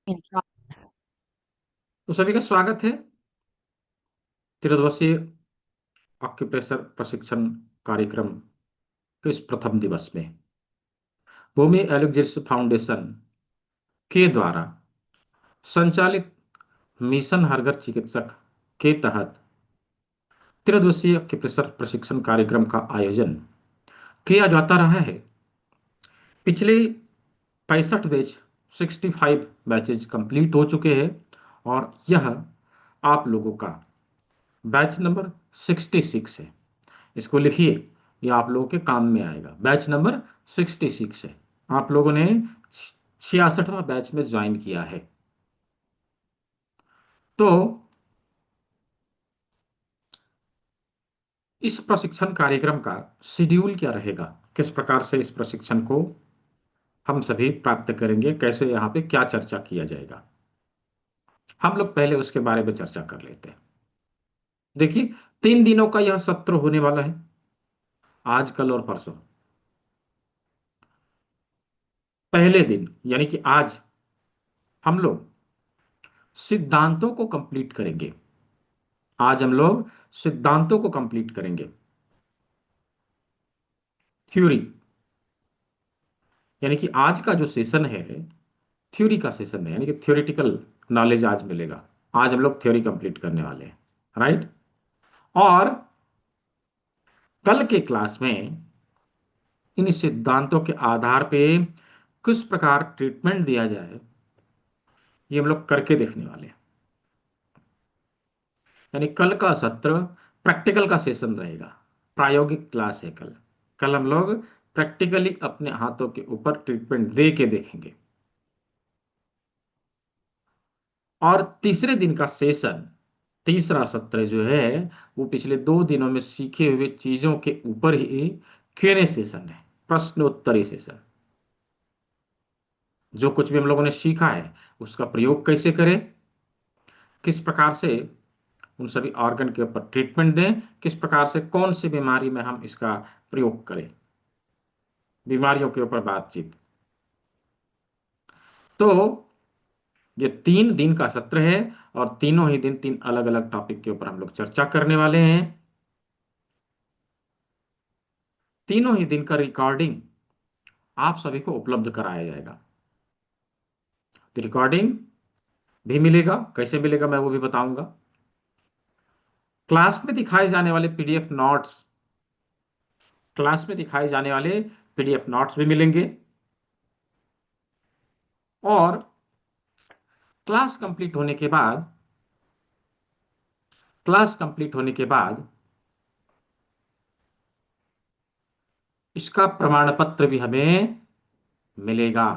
तो सभी का स्वागत है त्रिदिवसीय ऑक्यूप्रेशर प्रशिक्षण कार्यक्रम के इस प्रथम दिवस में भूमि एल्यूजिस्ट फाउंडेशन के द्वारा संचालित मिशन हरघर चिकित्सक के तहत त्रिदिवसीय ऑक्यूप्रेशर प्रशिक्षण कार्यक्रम का आयोजन किया जाता रहा है। पिछले 65 बैच 65 बैचेज कंप्लीट हो चुके हैं और यह आप लोगों का बैच नंबर 66 है। इसको लिखिए, ये आप लोगों के काम में आएगा। बैच नंबर 66 है। आप लोगों ने 66वां बैच में ज्वाइन किया है। तो इस प्रशिक्षण कार्यक्रम का शेड्यूल क्या रहेगा, किस प्रकार से इस प्रशिक्षण को हम सभी प्राप्त करेंगे, कैसे यहाँ पे क्या चर्चा किया जाएगा, हम लोग पहले उसके बारे में चर्चा कर लेते हैं। देखिए, 3 दिनों का यह सत्र होने वाला है, आज कल और परसों। पहले दिन यानी कि आज हम लोग सिद्धांतों को कंप्लीट करेंगे। आज हम लोग सिद्धांतों को कंप्लीट करेंगे। थ्योरी यानी कि आज का जो सेशन है थ्योरी का सेशन है, यानी कि थ्योरेटिकल नॉलेज आज मिलेगा। आज हम लोग थ्योरी कंप्लीट करने वाले हैं, राइट। और कल के क्लास में इन सिद्धांतों के आधार पे किस प्रकार ट्रीटमेंट दिया जाए, ये हम लोग करके देखने वाले हैं। यानी कल का सत्र प्रैक्टिकल का सेशन रहेगा, प्रायोगिक क्लास है कल। कल हम लोग प्रैक्टिकली अपने हाथों के ऊपर ट्रीटमेंट दे के देखेंगे। और तीसरे दिन का सेशन, तीसरा सत्र जो है, वो पिछले 2 दिनों में सीखे हुए चीजों के ऊपर ही Q&A सेशन है, प्रश्नोत्तरी सेशन। जो कुछ भी हम लोगों ने सीखा है उसका प्रयोग कैसे करें, किस प्रकार से उन सभी ऑर्गन के ऊपर ट्रीटमेंट दें, किस प्रकार से कौन सी बीमारी में हम इसका प्रयोग करें, बीमारियों के ऊपर बातचीत। तो ये 3 दिन का सत्र है और तीनों ही दिन 3 अलग अलग टॉपिक के ऊपर हम लोग चर्चा करने वाले हैं। तीनों ही दिन का रिकॉर्डिंग आप सभी को उपलब्ध कराया जाएगा। तो रिकॉर्डिंग भी मिलेगा, कैसे मिलेगा मैं वो भी बताऊंगा। क्लास में दिखाए जाने वाले पीडीएफ नोट्स, क्लास में दिखाए जाने वाले पीडीएफ नोट्स भी मिलेंगे। और क्लास कंप्लीट होने के बाद, क्लास कंप्लीट होने के बाद इसका प्रमाण पत्र भी हमें मिलेगा।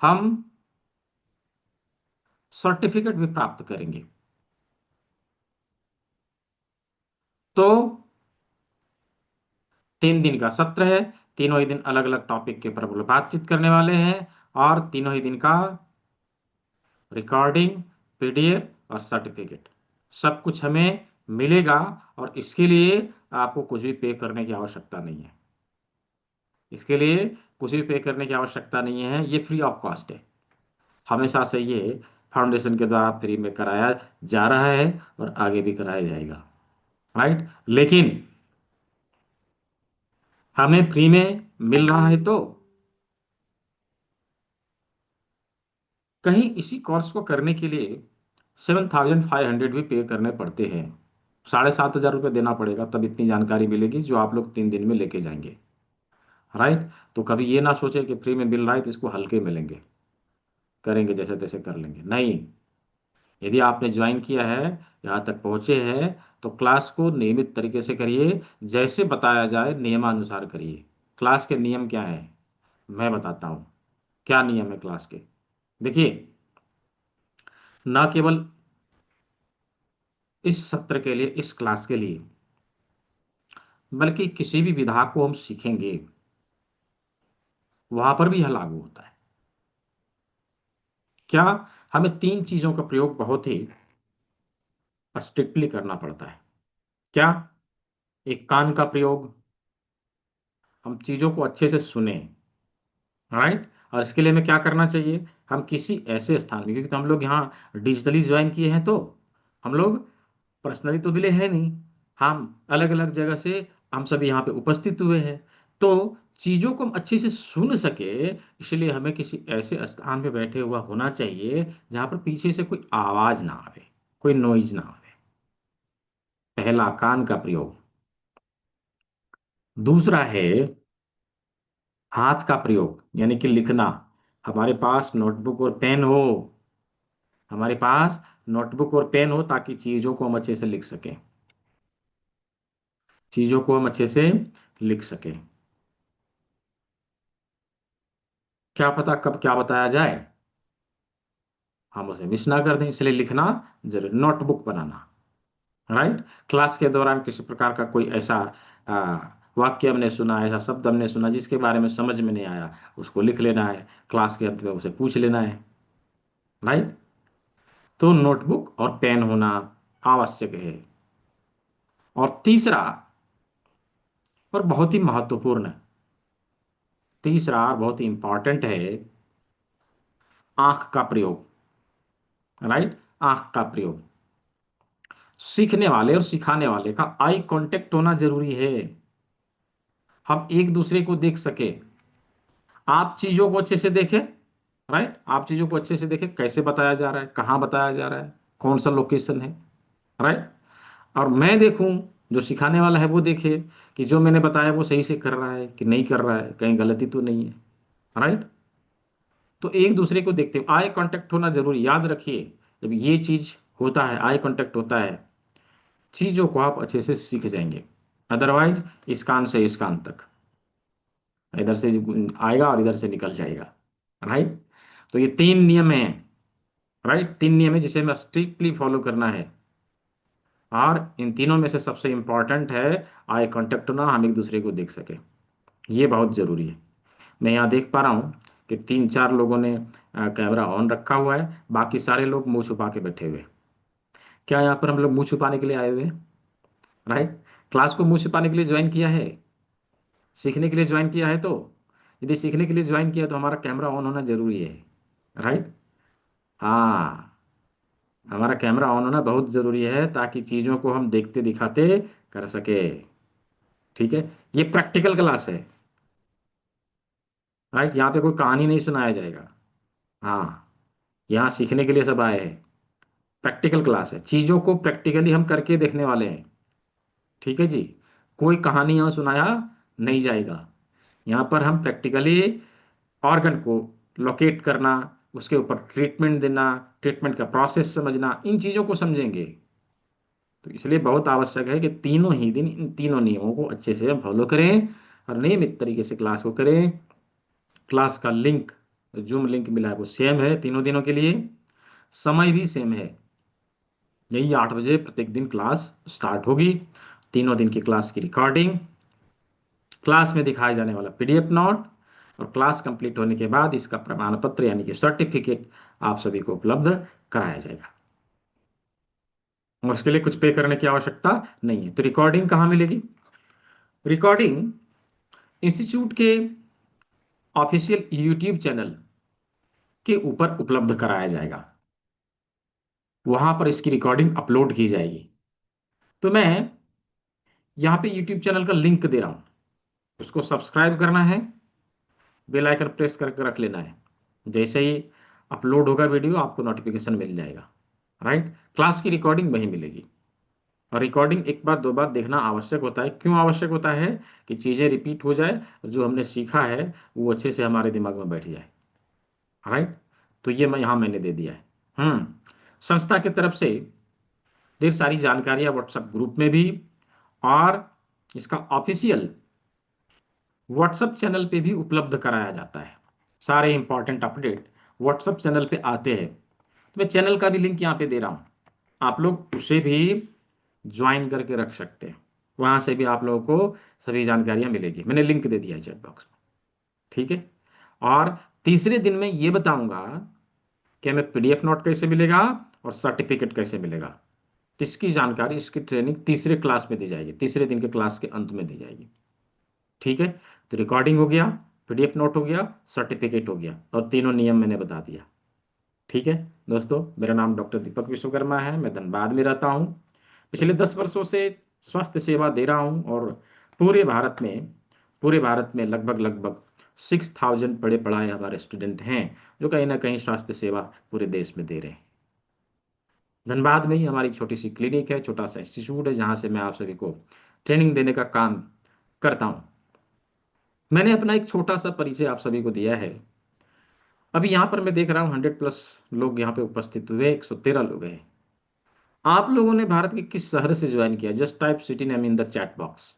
हम सर्टिफिकेट भी प्राप्त करेंगे। तो 3 दिन का सत्र है, तीनों ही दिन अलग अलग टॉपिक के ऊपर हम लोग बातचीत करने वाले हैं। और तीनों ही दिन का रिकॉर्डिंग, पीडीएफ और सर्टिफिकेट सब कुछ हमें मिलेगा। और इसके लिए आपको कुछ भी पे करने की आवश्यकता नहीं है। इसके लिए कुछ भी पे करने की आवश्यकता नहीं है, ये फ्री ऑफ कॉस्ट है। हमेशा से ये फाउंडेशन के द्वारा फ्री में कराया जा रहा है और आगे भी कराया जाएगा, राइट। लेकिन हमें फ्री में मिल रहा है तो कहीं इसी कोर्स को करने के लिए 7,500 भी पे करने पड़ते हैं। 7,500 रुपये देना पड़ेगा, तब इतनी जानकारी मिलेगी जो आप लोग 3 दिन में लेके जाएंगे, राइट। तो कभी ये ना सोचे कि फ्री में मिल रहा है तो इसको हल्के मिलेंगे, करेंगे जैसे तैसे कर लेंगे, नहीं। यदि आपने ज्वाइन किया है, यहाँ तक पहुंचे हैं, तो क्लास को नियमित तरीके से करिए, जैसे बताया जाए नियमानुसार करिए। क्लास के नियम क्या है मैं बताता हूँ। क्या नियम है क्लास के, देखिए। न केवल इस सत्र के लिए, इस क्लास के लिए, बल्कि किसी भी विधा को हम सीखेंगे वहां पर भी यह लागू होता है। क्या, हमें 3 चीजों का प्रयोग बहुत ही स्ट्रिक्टली करना पड़ता है। क्या, एक कान का प्रयोग, हम चीजों को अच्छे से सुने, राइट। और इसके लिए हमें क्या करना चाहिए, हम किसी ऐसे स्थान में, क्योंकि तो हम लोग यहाँ डिजिटली ज्वाइन किए हैं, तो हम लोग पर्सनली तो मिले हैं नहीं, हम अलग अलग जगह से हम सभी यहाँ पे उपस्थित हुए हैं। तो चीज़ों को हम अच्छे से सुन सके, इसलिए हमें किसी ऐसे स्थान पे बैठे हुआ होना चाहिए जहाँ पर पीछे से कोई आवाज़ ना आवे, कोई नॉइज ना आवे। पहला, कान का प्रयोग। दूसरा है हाथ का प्रयोग, यानी कि लिखना। हमारे पास नोटबुक और पेन हो, हमारे पास नोटबुक और पेन हो, ताकि चीज़ों को हम अच्छे से लिख सकें, चीज़ों को हम अच्छे से लिख सकें। क्या पता कब क्या बताया जाए, हम उसे मिस ना कर दें, इसलिए लिखना जरूर, नोटबुक बनाना। राइट। क्लास के दौरान किसी प्रकार का कोई ऐसा आ, वाक्य हमने सुना, ऐसा शब्द हमने सुना जिसके बारे में समझ में नहीं आया, उसको लिख लेना है, क्लास के अंत में उसे पूछ लेना है। राइट। तो नोटबुक और पेन होना आवश्यक है। और तीसरा, और बहुत ही महत्वपूर्ण, तीसरा और बहुत ही इंपॉर्टेंट है आंख का प्रयोग। राइट। आंख का प्रयोग, सीखने वाले और सिखाने वाले का आई कांटेक्ट होना जरूरी है। हम एक दूसरे को देख सके, आप चीजों को अच्छे से देखें। राइट। आप चीजों को अच्छे से देखें, कैसे बताया जा रहा है, कहाँ बताया जा रहा है, कौन सा लोकेशन है। राइट। और मैं देखूं, जो सिखाने वाला है वो देखे कि जो मैंने बताया वो सही से कर रहा है कि नहीं कर रहा है, कहीं गलती तो नहीं है। राइट। तो एक दूसरे को देखते हुए आई कांटेक्ट होना जरूरी, याद रखिए। जब ये चीज होता है, आई कांटेक्ट होता है, चीजों को आप अच्छे से सीख जाएंगे। अदरवाइज इस कान से इस कान तक, इधर से आएगा और इधर से निकल जाएगा। राइट। तो ये तीन नियम हैं। राइट। तीन नियम है जिसे हमें स्ट्रिक्टली फॉलो करना है। और इन तीनों में से सबसे इंपॉर्टेंट है आई कांटेक्ट होना, हम एक दूसरे को देख सके, ये बहुत जरूरी है। मैं यहाँ देख पा रहा हूँ कि तीन चार लोगों ने कैमरा ऑन रखा हुआ है, बाकी सारे लोग मुंह छुपा के बैठे हुए हैं। क्या यहाँ पर हम लोग मुंह छुपाने के लिए आए हुए हैं? राइट। क्लास को मुंह छिपाने के लिए ज्वाइन किया है, सीखने के लिए ज्वाइन किया है? तो यदि सीखने के लिए ज्वाइन किया तो हमारा कैमरा ऑन होना जरूरी है। राइट। हाँ, हमारा कैमरा ऑन होना बहुत जरूरी है, ताकि चीजों को हम देखते दिखाते कर सके। ठीक है। ये प्रैक्टिकल क्लास है। राइट। यहाँ पे कोई कहानी नहीं सुनाया जाएगा। हाँ, यहाँ सीखने के लिए सब आए हैं। प्रैक्टिकल क्लास है, चीजों को प्रैक्टिकली हम करके देखने वाले हैं। ठीक है जी। कोई कहानी यहाँ सुनाया नहीं जाएगा। यहाँ पर हम प्रैक्टिकली ऑर्गन को लोकेट करना, उसके ऊपर ट्रीटमेंट देना, ट्रीटमेंट का प्रोसेस समझना, इन चीज़ों को समझेंगे। तो इसलिए बहुत आवश्यक है कि तीनों ही दिन इन तीनों नियमों को अच्छे से फॉलो करें और नियमित तरीके से क्लास को करें। क्लास का लिंक, जूम लिंक मिला है, वो सेम है तीनों दिनों के लिए, समय भी सेम है। यही 8 बजे प्रत्येक दिन क्लास स्टार्ट होगी। तीनों दिन की क्लास की रिकॉर्डिंग, क्लास में दिखाया जाने वाला पीडीएफ नोट, और क्लास कंप्लीट होने के बाद इसका प्रमाण पत्र यानी कि सर्टिफिकेट आप सभी को उपलब्ध कराया जाएगा। और उसके लिए कुछ पे करने की आवश्यकता नहीं है। तो रिकॉर्डिंग कहाँ मिलेगी? रिकॉर्डिंग इंस्टीट्यूट के ऑफिशियल यूट्यूब चैनल के ऊपर उपलब्ध कराया जाएगा, वहां पर इसकी रिकॉर्डिंग अपलोड की जाएगी। तो मैं यहाँ पे यूट्यूब चैनल का लिंक दे रहा हूँ, उसको सब्सक्राइब करना है, बेल आइकन प्रेस करके रख लेना है। जैसे ही अपलोड होगा वीडियो, आपको नोटिफिकेशन मिल जाएगा। राइट। क्लास की रिकॉर्डिंग वहीं मिलेगी। और रिकॉर्डिंग एक बार दो बार देखना आवश्यक होता है। क्यों आवश्यक होता है? कि चीज़ें रिपीट हो जाए, जो हमने सीखा है वो अच्छे से हमारे दिमाग में बैठ जाए। राइट। तो ये मैं यहाँ मैंने दे दिया है। संस्था की तरफ से ढेर सारी जानकारियां व्हाट्सएप ग्रुप में भी, और इसका ऑफिशियल व्हाट्सएप चैनल पे भी उपलब्ध कराया जाता है। सारे इंपॉर्टेंट अपडेट व्हाट्सएप चैनल पे आते हैं। तो मैं चैनल का भी लिंक यहाँ पे दे रहा हूँ, आप लोग उसे भी ज्वाइन करके रख सकते हैं। वहां से भी आप लोगों को सभी जानकारियां मिलेगी, मैंने लिंक दे दिया है चैट बॉक्स में। ठीक है। और तीसरे दिन में ये बताऊंगा कि हमें पीडीएफ नोट कैसे मिलेगा और सर्टिफिकेट कैसे मिलेगा। तो इसकी जानकारी, इसकी ट्रेनिंग तीसरे क्लास में दी जाएगी, तीसरे दिन के क्लास के अंत में दी जाएगी। ठीक है। तो रिकॉर्डिंग हो गया, PDF नोट हो गया, सर्टिफिकेट हो गया, और तीनों नियम मैंने बता दिया। ठीक है दोस्तों, मेरा नाम डॉक्टर दीपक विश्वकर्मा है, मैं धनबाद में रहता हूँ। पिछले 10 वर्षों से स्वास्थ्य सेवा दे रहा हूँ, और पूरे भारत में पूरे भारत में लगभग लगभग 6,000 पढ़े पढ़ाए हमारे स्टूडेंट हैं, जो कहीं ना कहीं स्वास्थ्य सेवा पूरे देश में दे रहे हैं। धनबाद में ही हमारी एक छोटी सी क्लिनिक है, छोटा सा इंस्टीट्यूट है, जहाँ से मैं आप सभी को ट्रेनिंग देने का काम करता हूँ। मैंने अपना एक छोटा सा परिचय आप सभी को दिया है। अभी यहाँ पर मैं देख रहा हूँ 100+ लोग यहाँ पे उपस्थित हुए, 113 लोग हैं। आप लोगों ने भारत के किस शहर से ज्वाइन किया? Just type city name in the chat box.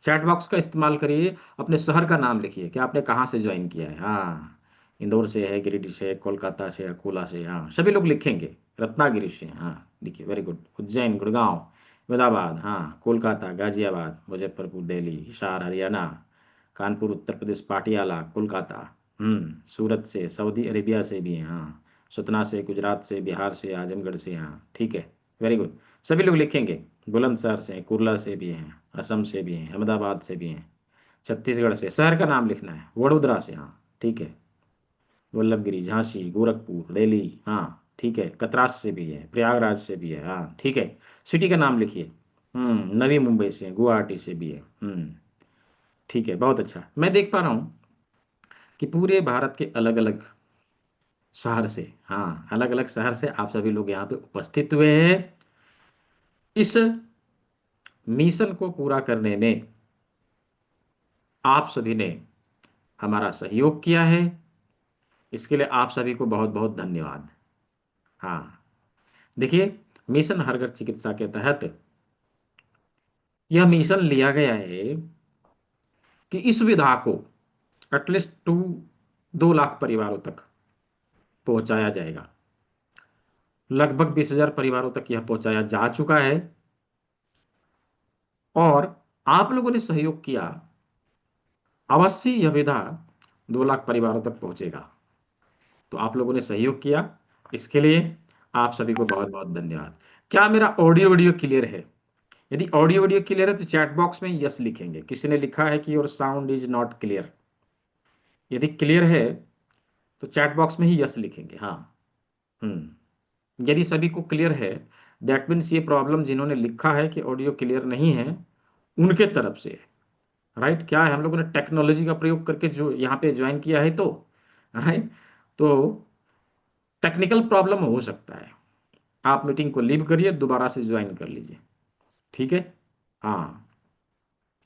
Chat box का इस्तेमाल करिए, अपने शहर का नाम लिखिए कि आपने कहाँ से ज्वाइन किया है। हाँ, इंदौर से है, गिरिडीह से है, कोलकाता से, अकोला से, हाँ सभी लोग लिखेंगे। रत्नागिरी से, हाँ लिखिए, वेरी गुड। उज्जैन, गुड़गांव, मुरादाबाद, हाँ कोलकाता, गाजियाबाद, मुजफ्फरपुर, दिल्ली, हिसार, हरियाणा, कानपुर उत्तर प्रदेश, पाटियाला, कोलकाता, सूरत से, सऊदी अरेबिया से भी हैं, हाँ सतना से, गुजरात से, बिहार से, आजमगढ़ से, हाँ ठीक है, वेरी गुड। सभी लोग लिखेंगे। बुलंदशहर से हैं, कुर्ला से भी हैं, असम से भी हैं, अहमदाबाद से भी हैं, छत्तीसगढ़ से। शहर का नाम लिखना है, वडोदरा से, हाँ ठीक है, वल्लभगिरी, झांसी, गोरखपुर, दिल्ली, हाँ ठीक है, कतरास से भी है, प्रयागराज से भी है, हाँ ठीक है। सिटी का नाम लिखिए। नवी मुंबई से, गुवाहाटी से भी है। ठीक है, बहुत अच्छा। मैं देख पा रहा हूँ कि पूरे भारत के अलग अलग शहर से, हाँ अलग अलग शहर से आप सभी लोग यहाँ पे उपस्थित हुए हैं। इस मिशन को पूरा करने में आप सभी ने हमारा सहयोग किया है, इसके लिए आप सभी को बहुत बहुत धन्यवाद। हाँ, देखिए, मिशन हर घर चिकित्सा के तहत यह मिशन लिया गया है कि इस विधा को एटलीस्ट 2 लाख परिवारों तक पहुंचाया जाएगा। लगभग 20,000 परिवारों तक यह पहुंचाया जा चुका है, और आप लोगों ने सहयोग किया, अवश्य यह विधा 2 लाख परिवारों तक पहुंचेगा। तो आप लोगों ने सहयोग किया, इसके लिए आप सभी को बहुत बहुत धन्यवाद। क्या मेरा ऑडियो वीडियो क्लियर है? यदि ऑडियो वीडियो क्लियर है तो चैट बॉक्स में यस लिखेंगे। किसी ने लिखा है कि your sound is not clear. यदि क्लियर है तो चैट बॉक्स में ही यस लिखेंगे। हाँ, यदि सभी को क्लियर है, दैट मीन्स ये प्रॉब्लम जिन्होंने लिखा है कि ऑडियो क्लियर नहीं है, उनके तरफ से है। राइट, क्या है, हम लोगों ने टेक्नोलॉजी का प्रयोग करके जो यहाँ पे ज्वाइन किया है, तो राइट, तो टेक्निकल प्रॉब्लम हो सकता है। आप मीटिंग को लीव करिए, दोबारा से ज्वाइन कर लीजिए। ठीक है, हाँ,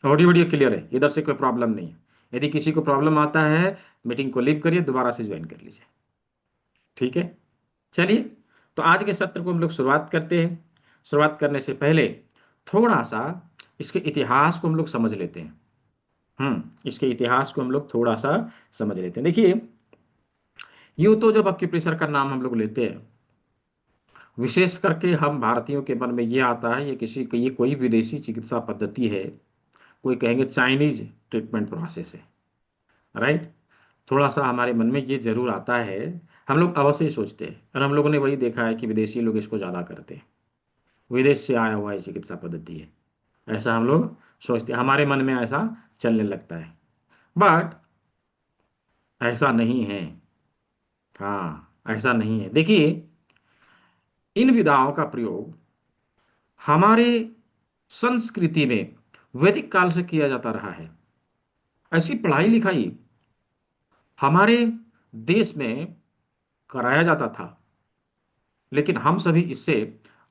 ऑडियो वीडियो क्लियर है, इधर से कोई प्रॉब्लम नहीं है। यदि किसी को प्रॉब्लम आता है, मीटिंग को लीव करिए, दोबारा से ज्वाइन कर लीजिए। ठीक है, चलिए, तो आज के सत्र को हम लोग शुरुआत करते हैं। शुरुआत करने से पहले थोड़ा सा इसके इतिहास को हम लोग समझ लेते हैं। इसके इतिहास को हम लोग थोड़ा सा समझ लेते हैं। देखिए, यूं तो जब एक्यूप्रेशर का नाम हम लोग लेते हैं, विशेष करके हम भारतीयों के मन में ये आता है ये कोई विदेशी चिकित्सा पद्धति है, कोई कहेंगे चाइनीज ट्रीटमेंट प्रोसेस है। राइट, थोड़ा सा हमारे मन में ये जरूर आता है। हम लोग अवश्य ही सोचते हैं, और हम लोगों ने वही देखा है कि विदेशी लोग इसको ज़्यादा करते हैं, विदेश से आया हुआ ये चिकित्सा पद्धति है, ऐसा हम लोग सोचते हैं, हमारे मन में ऐसा चलने लगता है। बट ऐसा नहीं है। हाँ, ऐसा नहीं है। देखिए, इन विधाओं का प्रयोग हमारे संस्कृति में वैदिक काल से किया जाता रहा है। ऐसी पढ़ाई लिखाई हमारे देश में कराया जाता था, लेकिन हम सभी इससे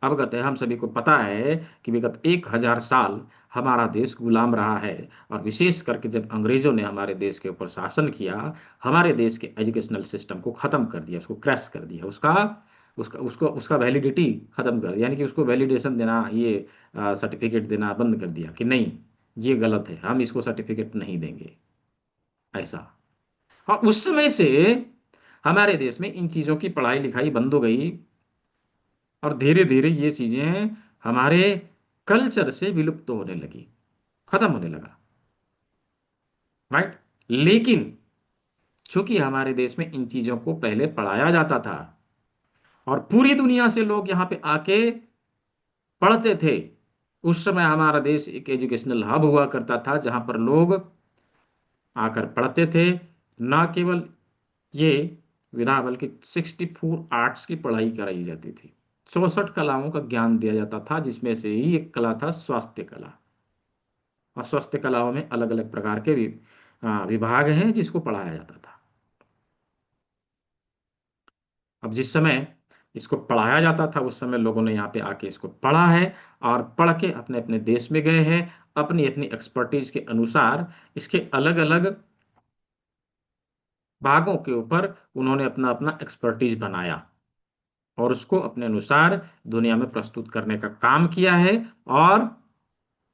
अवगत है। हम सभी को पता है कि विगत 1,000 साल हमारा देश गुलाम रहा है, और विशेष करके जब अंग्रेजों ने हमारे देश के ऊपर शासन किया, हमारे देश के एजुकेशनल सिस्टम को खत्म कर दिया, उसको क्रैश कर दिया, उसका उसका उसको उसका वैलिडिटी खत्म कर दिया, यानी कि उसको वैलिडेशन देना, ये सर्टिफिकेट देना बंद कर दिया कि नहीं, ये गलत है, हम इसको सर्टिफिकेट नहीं देंगे, ऐसा। हाँ, उस समय से हमारे देश में इन चीजों की पढ़ाई लिखाई बंद हो गई, और धीरे धीरे ये चीजें हमारे कल्चर से विलुप्त होने लगी, खत्म होने लगा। राइट, लेकिन चूंकि हमारे देश में इन चीजों को पहले पढ़ाया जाता था, और पूरी दुनिया से लोग यहाँ पे आके पढ़ते थे, उस समय हमारा देश एक एजुकेशनल हब हुआ करता था, जहां पर लोग आकर पढ़ते थे, ना केवल ये विधा, बल्कि 64 आर्ट्स की पढ़ाई कराई जाती थी। 64 कलाओं का ज्ञान दिया जाता था, जिसमें से ही एक कला था स्वास्थ्य कला। और स्वास्थ्य कलाओं में अलग अलग प्रकार के भी विभाग हैं जिसको पढ़ाया जाता था। अब जिस समय इसको पढ़ाया जाता था, उस समय लोगों ने यहाँ पे आके इसको पढ़ा है, और पढ़ के अपने अपने देश में गए हैं। अपनी अपनी एक्सपर्टीज के अनुसार इसके अलग अलग भागों के ऊपर उन्होंने अपना अपना एक्सपर्टीज बनाया, और उसको अपने अनुसार दुनिया में प्रस्तुत करने का काम किया है, और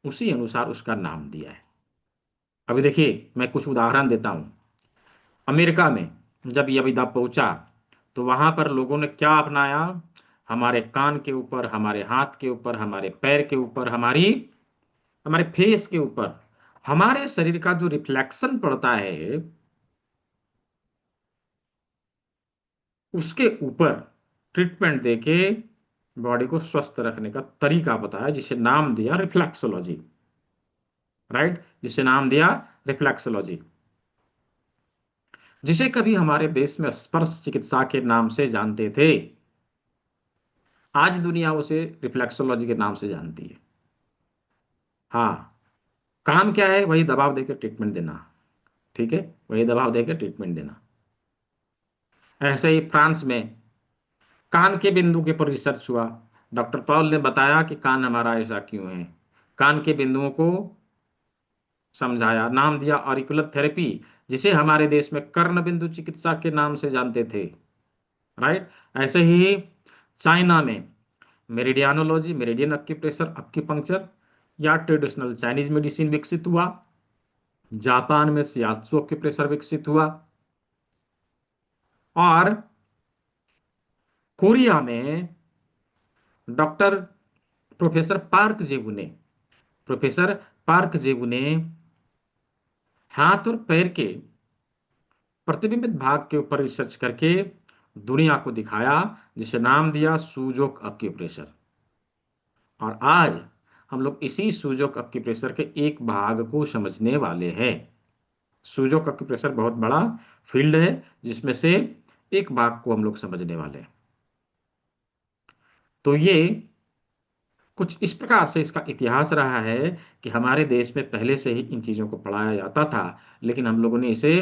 उसी अनुसार उसका नाम दिया है। अभी देखिए, मैं कुछ उदाहरण देता हूँ। अमेरिका में जब यह विदा पहुंचा, तो वहां पर लोगों ने क्या अपनाया? हमारे कान के ऊपर, हमारे हाथ के ऊपर, हमारे पैर के ऊपर, हमारे फेस के ऊपर, हमारे शरीर का जो रिफ्लेक्शन पड़ता है, उसके ऊपर ट्रीटमेंट देके बॉडी को स्वस्थ रखने का तरीका बताया, जिसे नाम दिया रिफ्लेक्सोलॉजी। राइट, जिसे नाम दिया रिफ्लेक्सोलॉजी, जिसे कभी हमारे देश में स्पर्श चिकित्सा के नाम से जानते थे, आज दुनिया उसे रिफ्लेक्सोलॉजी के नाम से जानती है। हाँ, काम क्या है? वही दबाव देकर ट्रीटमेंट देना। ठीक है, वही दबाव देकर ट्रीटमेंट देना। ऐसे ही फ्रांस में कान के बिंदु के पर रिसर्च हुआ। डॉक्टर पॉल ने बताया कि कान हमारा ऐसा क्यों है। कान के बिंदुओं को समझाया, नाम दिया ऑरिकुलर थेरेपी, जिसे हमारे देश में कर्ण बिंदु चिकित्सा के नाम से जानते थे। राइट। ऐसे ही चाइना में मेरिडियानोलॉजी, मेरिडियन एक्यूप्रेशर, एक्यूपंक्चर या ट्रेडिशनल चाइनीज मेडिसिन विकसित हुआ। जापान में शियात्सु एक्यूप्रेशर विकसित हुआ। और कोरिया में डॉक्टर प्रोफेसर पार्क जेबू ने हाथ और पैर के प्रतिबिंबित भाग के ऊपर रिसर्च करके दुनिया को दिखाया, जिसे नाम दिया सूजोक एक्यूप्रेशर। और आज हम लोग इसी सूजोक एक्यूप्रेशर के एक भाग को समझने वाले हैं। सूजोक एक्यूप्रेशर बहुत बड़ा फील्ड है, जिसमें से एक भाग को हम लोग समझने वाले हैं। तो ये कुछ इस प्रकार से इसका इतिहास रहा है कि हमारे देश में पहले से ही इन चीज़ों को पढ़ाया जाता था, लेकिन हम लोगों ने इसे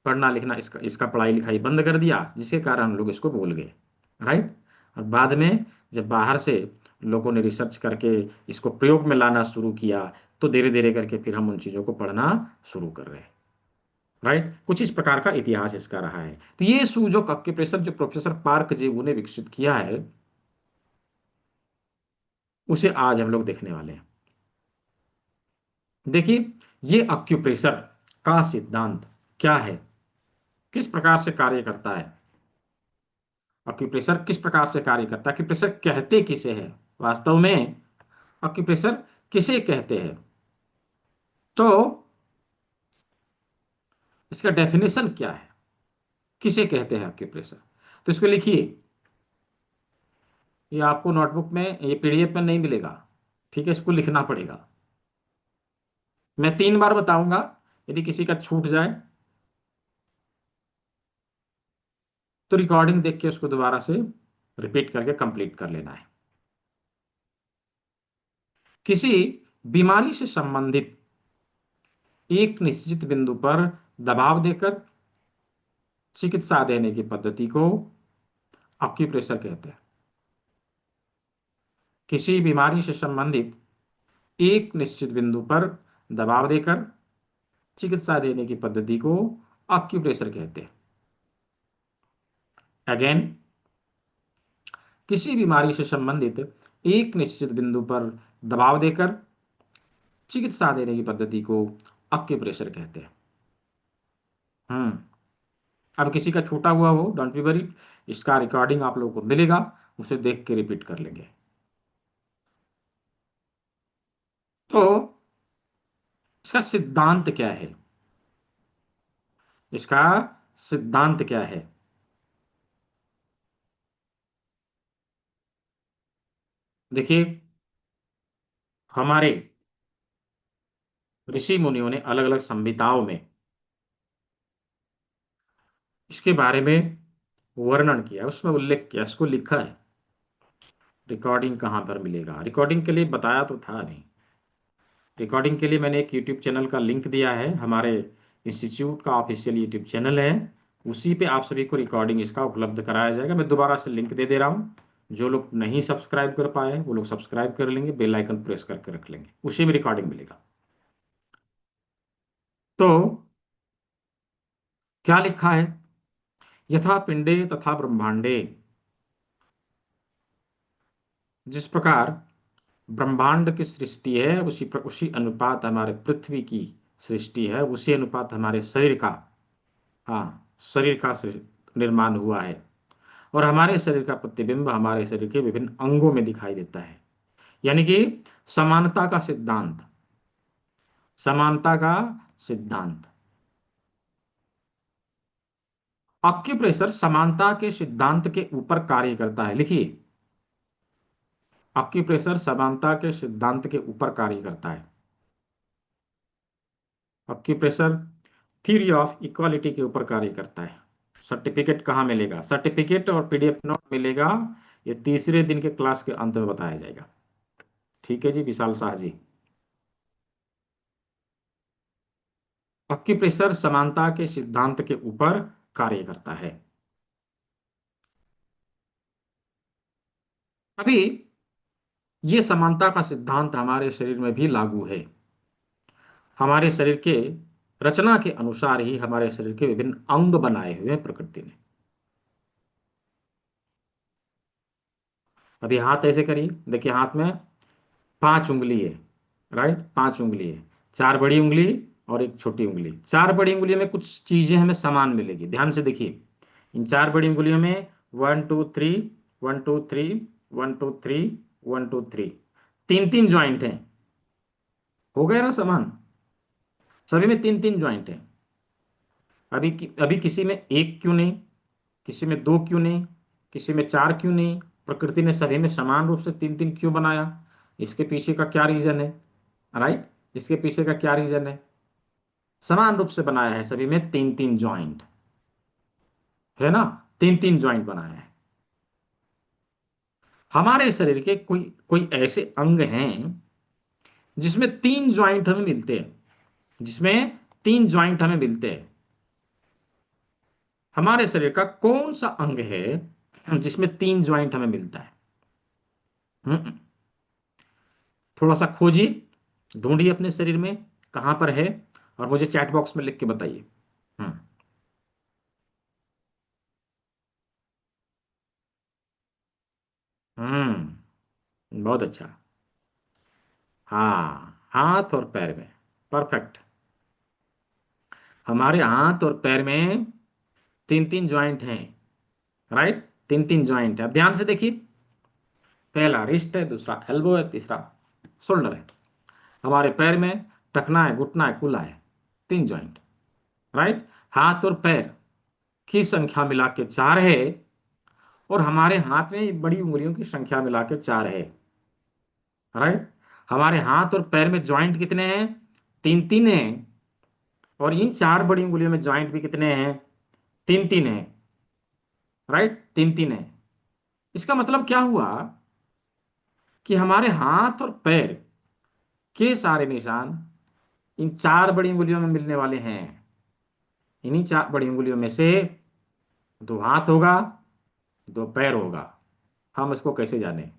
पढ़ना लिखना, इसका इसका पढ़ाई लिखाई बंद कर दिया, जिसके कारण हम लोग इसको भूल गए। राइट। और बाद में जब बाहर से लोगों ने रिसर्च करके इसको प्रयोग में लाना शुरू किया, तो धीरे धीरे करके फिर हम उन चीज़ों को पढ़ना शुरू कर रहे हैं। राइट, कुछ इस प्रकार का इतिहास इसका रहा है। तो ये सूजोक एक्यूप्रेशर जो प्रोफेसर पार्क जेबू ने विकसित किया है, उसे आज हम लोग देखने वाले हैं। देखिए, ये अक्यूप्रेशर का सिद्धांत क्या है, किस प्रकार से कार्य करता है। अक्यूप्रेशर किस प्रकार से कार्य करता है, अक्यूप्रेशर कहते किसे है, वास्तव में अक्यूप्रेशर किसे कहते हैं? तो इसका डेफिनेशन क्या है, किसे कहते हैं अक्यूप्रेशर? तो इसको लिखिए। ये आपको नोटबुक में, ये पीडीएफ में नहीं मिलेगा। ठीक है, इसको लिखना पड़ेगा। मैं 3 बार बताऊंगा, यदि किसी का छूट जाए तो रिकॉर्डिंग देख के उसको दोबारा से रिपीट करके कंप्लीट कर लेना है। किसी बीमारी से संबंधित एक निश्चित बिंदु पर दबाव देकर चिकित्सा देने की पद्धति को ऑक्यूप्रेशर कहते हैं। किसी बीमारी से संबंधित एक निश्चित बिंदु पर दबाव देकर चिकित्सा देने की पद्धति को ऑक्यूप्रेशर कहते हैं। अगेन, किसी बीमारी से संबंधित एक निश्चित बिंदु पर दबाव देकर चिकित्सा देने की पद्धति को ऑक्यूप्रेशर कहते हैं। हम्म। अब किसी का छूटा हुआ हो, डोंट बी वरीड, इसका रिकॉर्डिंग आप लोगों को मिलेगा, उसे देख के रिपीट कर लेंगे। तो इसका सिद्धांत क्या है? इसका सिद्धांत क्या है? देखिए, हमारे ऋषि मुनियों ने अलग अलग संहिताओं में इसके बारे में वर्णन किया, उसमें उल्लेख किया, इसको लिखा है। रिकॉर्डिंग कहाँ पर मिलेगा? रिकॉर्डिंग के लिए बताया तो था नहीं। रिकॉर्डिंग के लिए मैंने एक यूट्यूब चैनल का लिंक दिया है, हमारे इंस्टीट्यूट का ऑफिशियल यूट्यूब चैनल है, उसी पे आप सभी को रिकॉर्डिंग इसका उपलब्ध कराया जाएगा। मैं दोबारा से लिंक दे दे रहा हूँ। जो लोग नहीं सब्सक्राइब कर पाए वो लोग सब्सक्राइब कर लेंगे, बेल आइकन प्रेस करके रख लेंगे, उसी में रिकॉर्डिंग मिलेगा। तो क्या लिखा है? यथा पिंडे तथा ब्रह्मांडे, जिस प्रकार ब्रह्मांड की सृष्टि है उसी अनुपात हमारे पृथ्वी की सृष्टि है, उसी अनुपात हमारे शरीर का, हाँ, शरीर का निर्माण हुआ है। और हमारे शरीर का प्रतिबिंब हमारे शरीर के विभिन्न अंगों में दिखाई देता है। यानी कि समानता का सिद्धांत, समानता का सिद्धांत। ऑक्यूप्रेशर समानता के सिद्धांत के ऊपर कार्य करता है। लिखिए, ऑक्यूप्रेशर समानता के सिद्धांत के ऊपर कार्य करता है। ऑक्यूप्रेशर थ्योरी ऑफ इक्वालिटी के ऊपर कार्य करता है। सर्टिफिकेट कहाँ मिलेगा? सर्टिफिकेट और पीडीएफ नोट मिलेगा, ये तीसरे दिन के क्लास के अंत में बताया जाएगा। ठीक है जी विशाल शाह जी। एक्यूप्रेशर समानता के सिद्धांत के ऊपर कार्य करता है। अभी ये समानता का सिद्धांत हमारे शरीर में भी लागू है। हमारे शरीर के रचना के अनुसार ही हमारे शरीर के विभिन्न अंग बनाए हुए हैं प्रकृति ने। अभी हाथ ऐसे करिए, देखिए हाथ में 5 उंगली है, राइट, 5 उंगली है, 4 बड़ी उंगली और एक छोटी उंगली। 4 बड़ी उंगलियों में कुछ चीजें हमें समान मिलेगी, ध्यान से देखिए। इन 4 बड़ी उंगलियों में 1 2 3, 1 2 3, 1 2 3, 1 2 3, तीन तीन ज्वाइंट हैं। हो गया ना समान? सभी में तीन तीन ज्वाइंट हैं। अभी किसी में एक क्यों नहीं, किसी में दो क्यों नहीं, किसी में चार क्यों नहीं? प्रकृति ने सभी में समान रूप से तीन तीन क्यों बनाया? इसके पीछे का क्या रीजन है? राइट, इसके पीछे का क्या रीजन है? समान रूप से बनाया है, सभी में तीन तीन ज्वाइंट है ना, तीन तीन ज्वाइंट बनाया है। हमारे शरीर के कोई कोई ऐसे अंग हैं जिसमें तीन ज्वाइंट हमें मिलते हैं, जिसमें तीन ज्वाइंट हमें मिलते हैं। हमारे शरीर का कौन सा अंग है जिसमें तीन ज्वाइंट हमें मिलता है? हम्म, थोड़ा सा खोजिए, ढूंढिए अपने शरीर में कहां पर है, और मुझे चैट बॉक्स में लिख के बताइए। हम्म। बहुत अच्छा। हाँ, हाथ और पैर में, परफेक्ट। हमारे हाथ और पैर में तीन तीन ज्वाइंट हैं, राइट, तीन तीन ज्वाइंट है। अब ध्यान से देखिए, पहला रिस्ट है, दूसरा एल्बो है, तीसरा शोल्डर है। हमारे पैर में टखना है, घुटना है, कूल्हा है, तीन ज्वाइंट, राइट। हाथ और पैर की संख्या मिला के चार है, और हमारे हाथ में बड़ी उंगलियों की संख्या मिला के चार है, राइट। हमारे हाथ और पैर में ज्वाइंट कितने हैं? तीन तीन हैं। और इन चार बड़ी उंगलियों में ज्वाइंट भी कितने हैं? तीन तीन है, राइट, तीन तीन है। इसका मतलब क्या हुआ कि हमारे हाथ और पैर के सारे निशान इन चार बड़ी उंगलियों में मिलने वाले हैं। इन्हीं चार बड़ी उंगलियों में से दो हाथ होगा, दो पैर होगा। हम उसको कैसे जाने?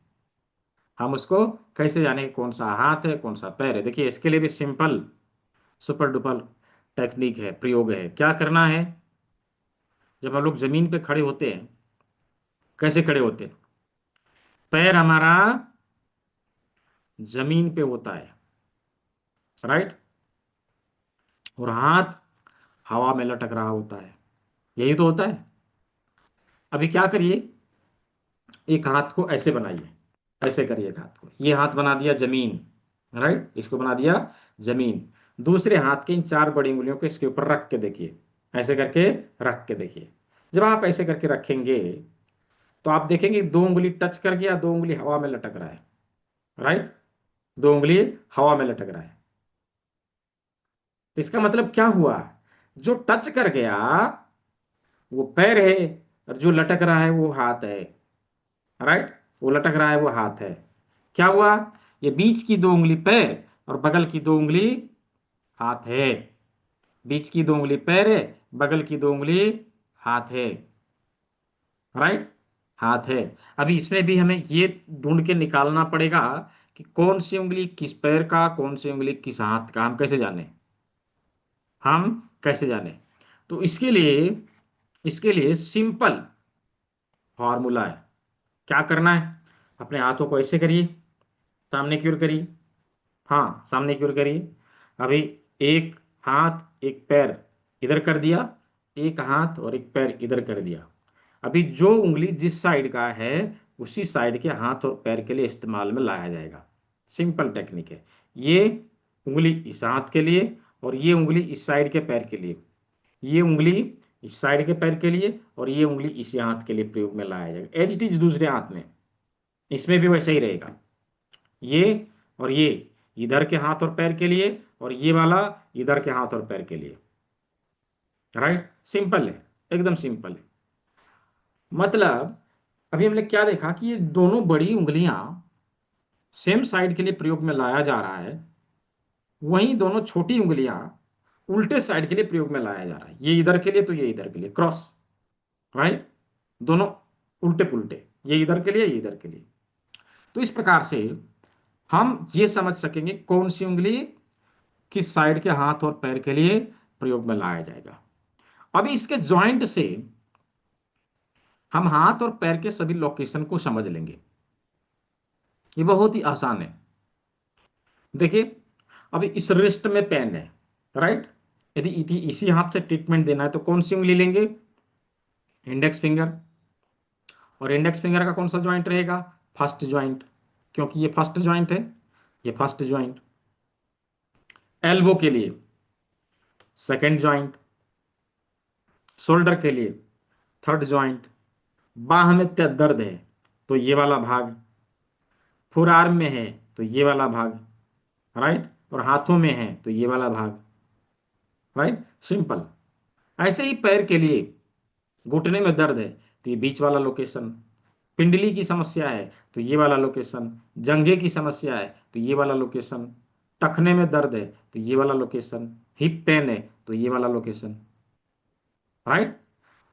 हम उसको कैसे जाने कि कौन सा हाथ है कौन सा पैर है? देखिए, इसके लिए भी सिंपल सुपर डुपर टेक्निक है, प्रयोग है। क्या करना है? जब हम लोग जमीन पे खड़े होते हैं, कैसे खड़े होते हैं? पैर हमारा जमीन पे होता है, राइट, और हाथ हवा में लटक रहा होता है, यही तो होता है। अभी क्या करिए, एक हाथ को ऐसे बनाइए, ऐसे करिए, एक हाथ को, ये हाथ बना दिया जमीन, राइट, इसको बना दिया जमीन। दूसरे हाथ की इन चार बड़ी उंगलियों को इसके ऊपर रख के देखिए, ऐसे करके रख के देखिए। जब आप ऐसे करके रखेंगे तो आप देखेंगे दो उंगली टच कर गया, दो उंगली हवा में लटक रहा है, राइट, दो उंगली हवा में लटक रहा है। तो इसका मतलब क्या हुआ? जो टच कर गया वो पैर है, और जो लटक रहा है वो हाथ है। राइट, वो लटक रहा है वो हाथ है। क्या हुआ? ये बीच की दो उंगली पैर और बगल की दो उंगली हाथ है। बीच की दो उंगली पैर है, बगल की दो उंगली हाथ है। राइट, हाथ है। अभी इसमें भी हमें ये ढूंढ के निकालना पड़ेगा कि कौन सी उंगली किस पैर का, कौन सी उंगली किस हाथ का। हम कैसे जाने? हम कैसे जाने? तो इसके लिए सिंपल फॉर्मूला है। क्या करना है? अपने हाथों को ऐसे करिए, सामने की ओर करिए। हाँ, सामने की ओर करिए। अभी एक हाथ एक पैर इधर कर दिया, एक हाथ और एक पैर इधर कर दिया। अभी जो उंगली जिस साइड का है, उसी साइड के हाथ और पैर के लिए इस्तेमाल में लाया जाएगा। सिंपल टेक्निक है। ये उंगली इस हाथ के लिए, और ये उंगली इस साइड के पैर के लिए। ये उंगली इस साइड के पैर के लिए, और ये उंगली इसी हाथ के लिए प्रयोग में लाया जाएगा। एज इट इज दूसरे हाथ में, इसमें भी वैसे ही रहेगा। ये और ये इधर के हाथ और पैर के लिए, और ये वाला इधर के हाथ और पैर के लिए। राइट, सिंपल है, एकदम सिंपल है। मतलब अभी हमने क्या देखा कि ये दोनों बड़ी उंगलियां सेम साइड के लिए प्रयोग में लाया जा रहा है, वहीं दोनों छोटी उंगलियां उल्टे साइड के लिए प्रयोग में लाया जा रहा है। ये इधर के लिए तो ये इधर के लिए, क्रॉस। राइट, दोनों उल्टे पुल्टे, ये इधर के लिए ये इधर के लिए। तो इस प्रकार से हम ये समझ सकेंगे कौन सी उंगली किस साइड के हाथ और पैर के लिए प्रयोग में लाया जाएगा। अभी इसके जॉइंट से हम हाथ और पैर के सभी लोकेशन को समझ लेंगे। ये बहुत ही आसान है। देखिए, अभी इस रिस्ट में पेन है। राइट, यदि इसी हाथ से ट्रीटमेंट देना है तो कौन सी उंगली लेंगे? Index finger. और इंडेक्स फिंगर का कौन सा ज्वाइंट रहेगा? फर्स्ट ज्वाइंट, क्योंकि ये फर्स्ट ज्वाइंट है। ये फर्स्ट ज्वाइंट। एल्बो के लिए सेकंड ज्वाइंट। शोल्डर के लिए थर्ड ज्वाइंट। बाह में दर्द है तो ये वाला भाग। फोर आर्म में है तो ये वाला भाग। राइट, और हाथों में है तो ये वाला भाग। Right, simple. ऐसे ही पैर के लिए घुटने में दर्द है तो ये बीच वाला लोकेशन। पिंडली की समस्या है तो ये वाला लोकेशन। जंघे की समस्या है तो ये वाला लोकेशन। टखने में दर्द है तो ये वाला लोकेशन। हिप पेन है तो ये वाला लोकेशन। राइट,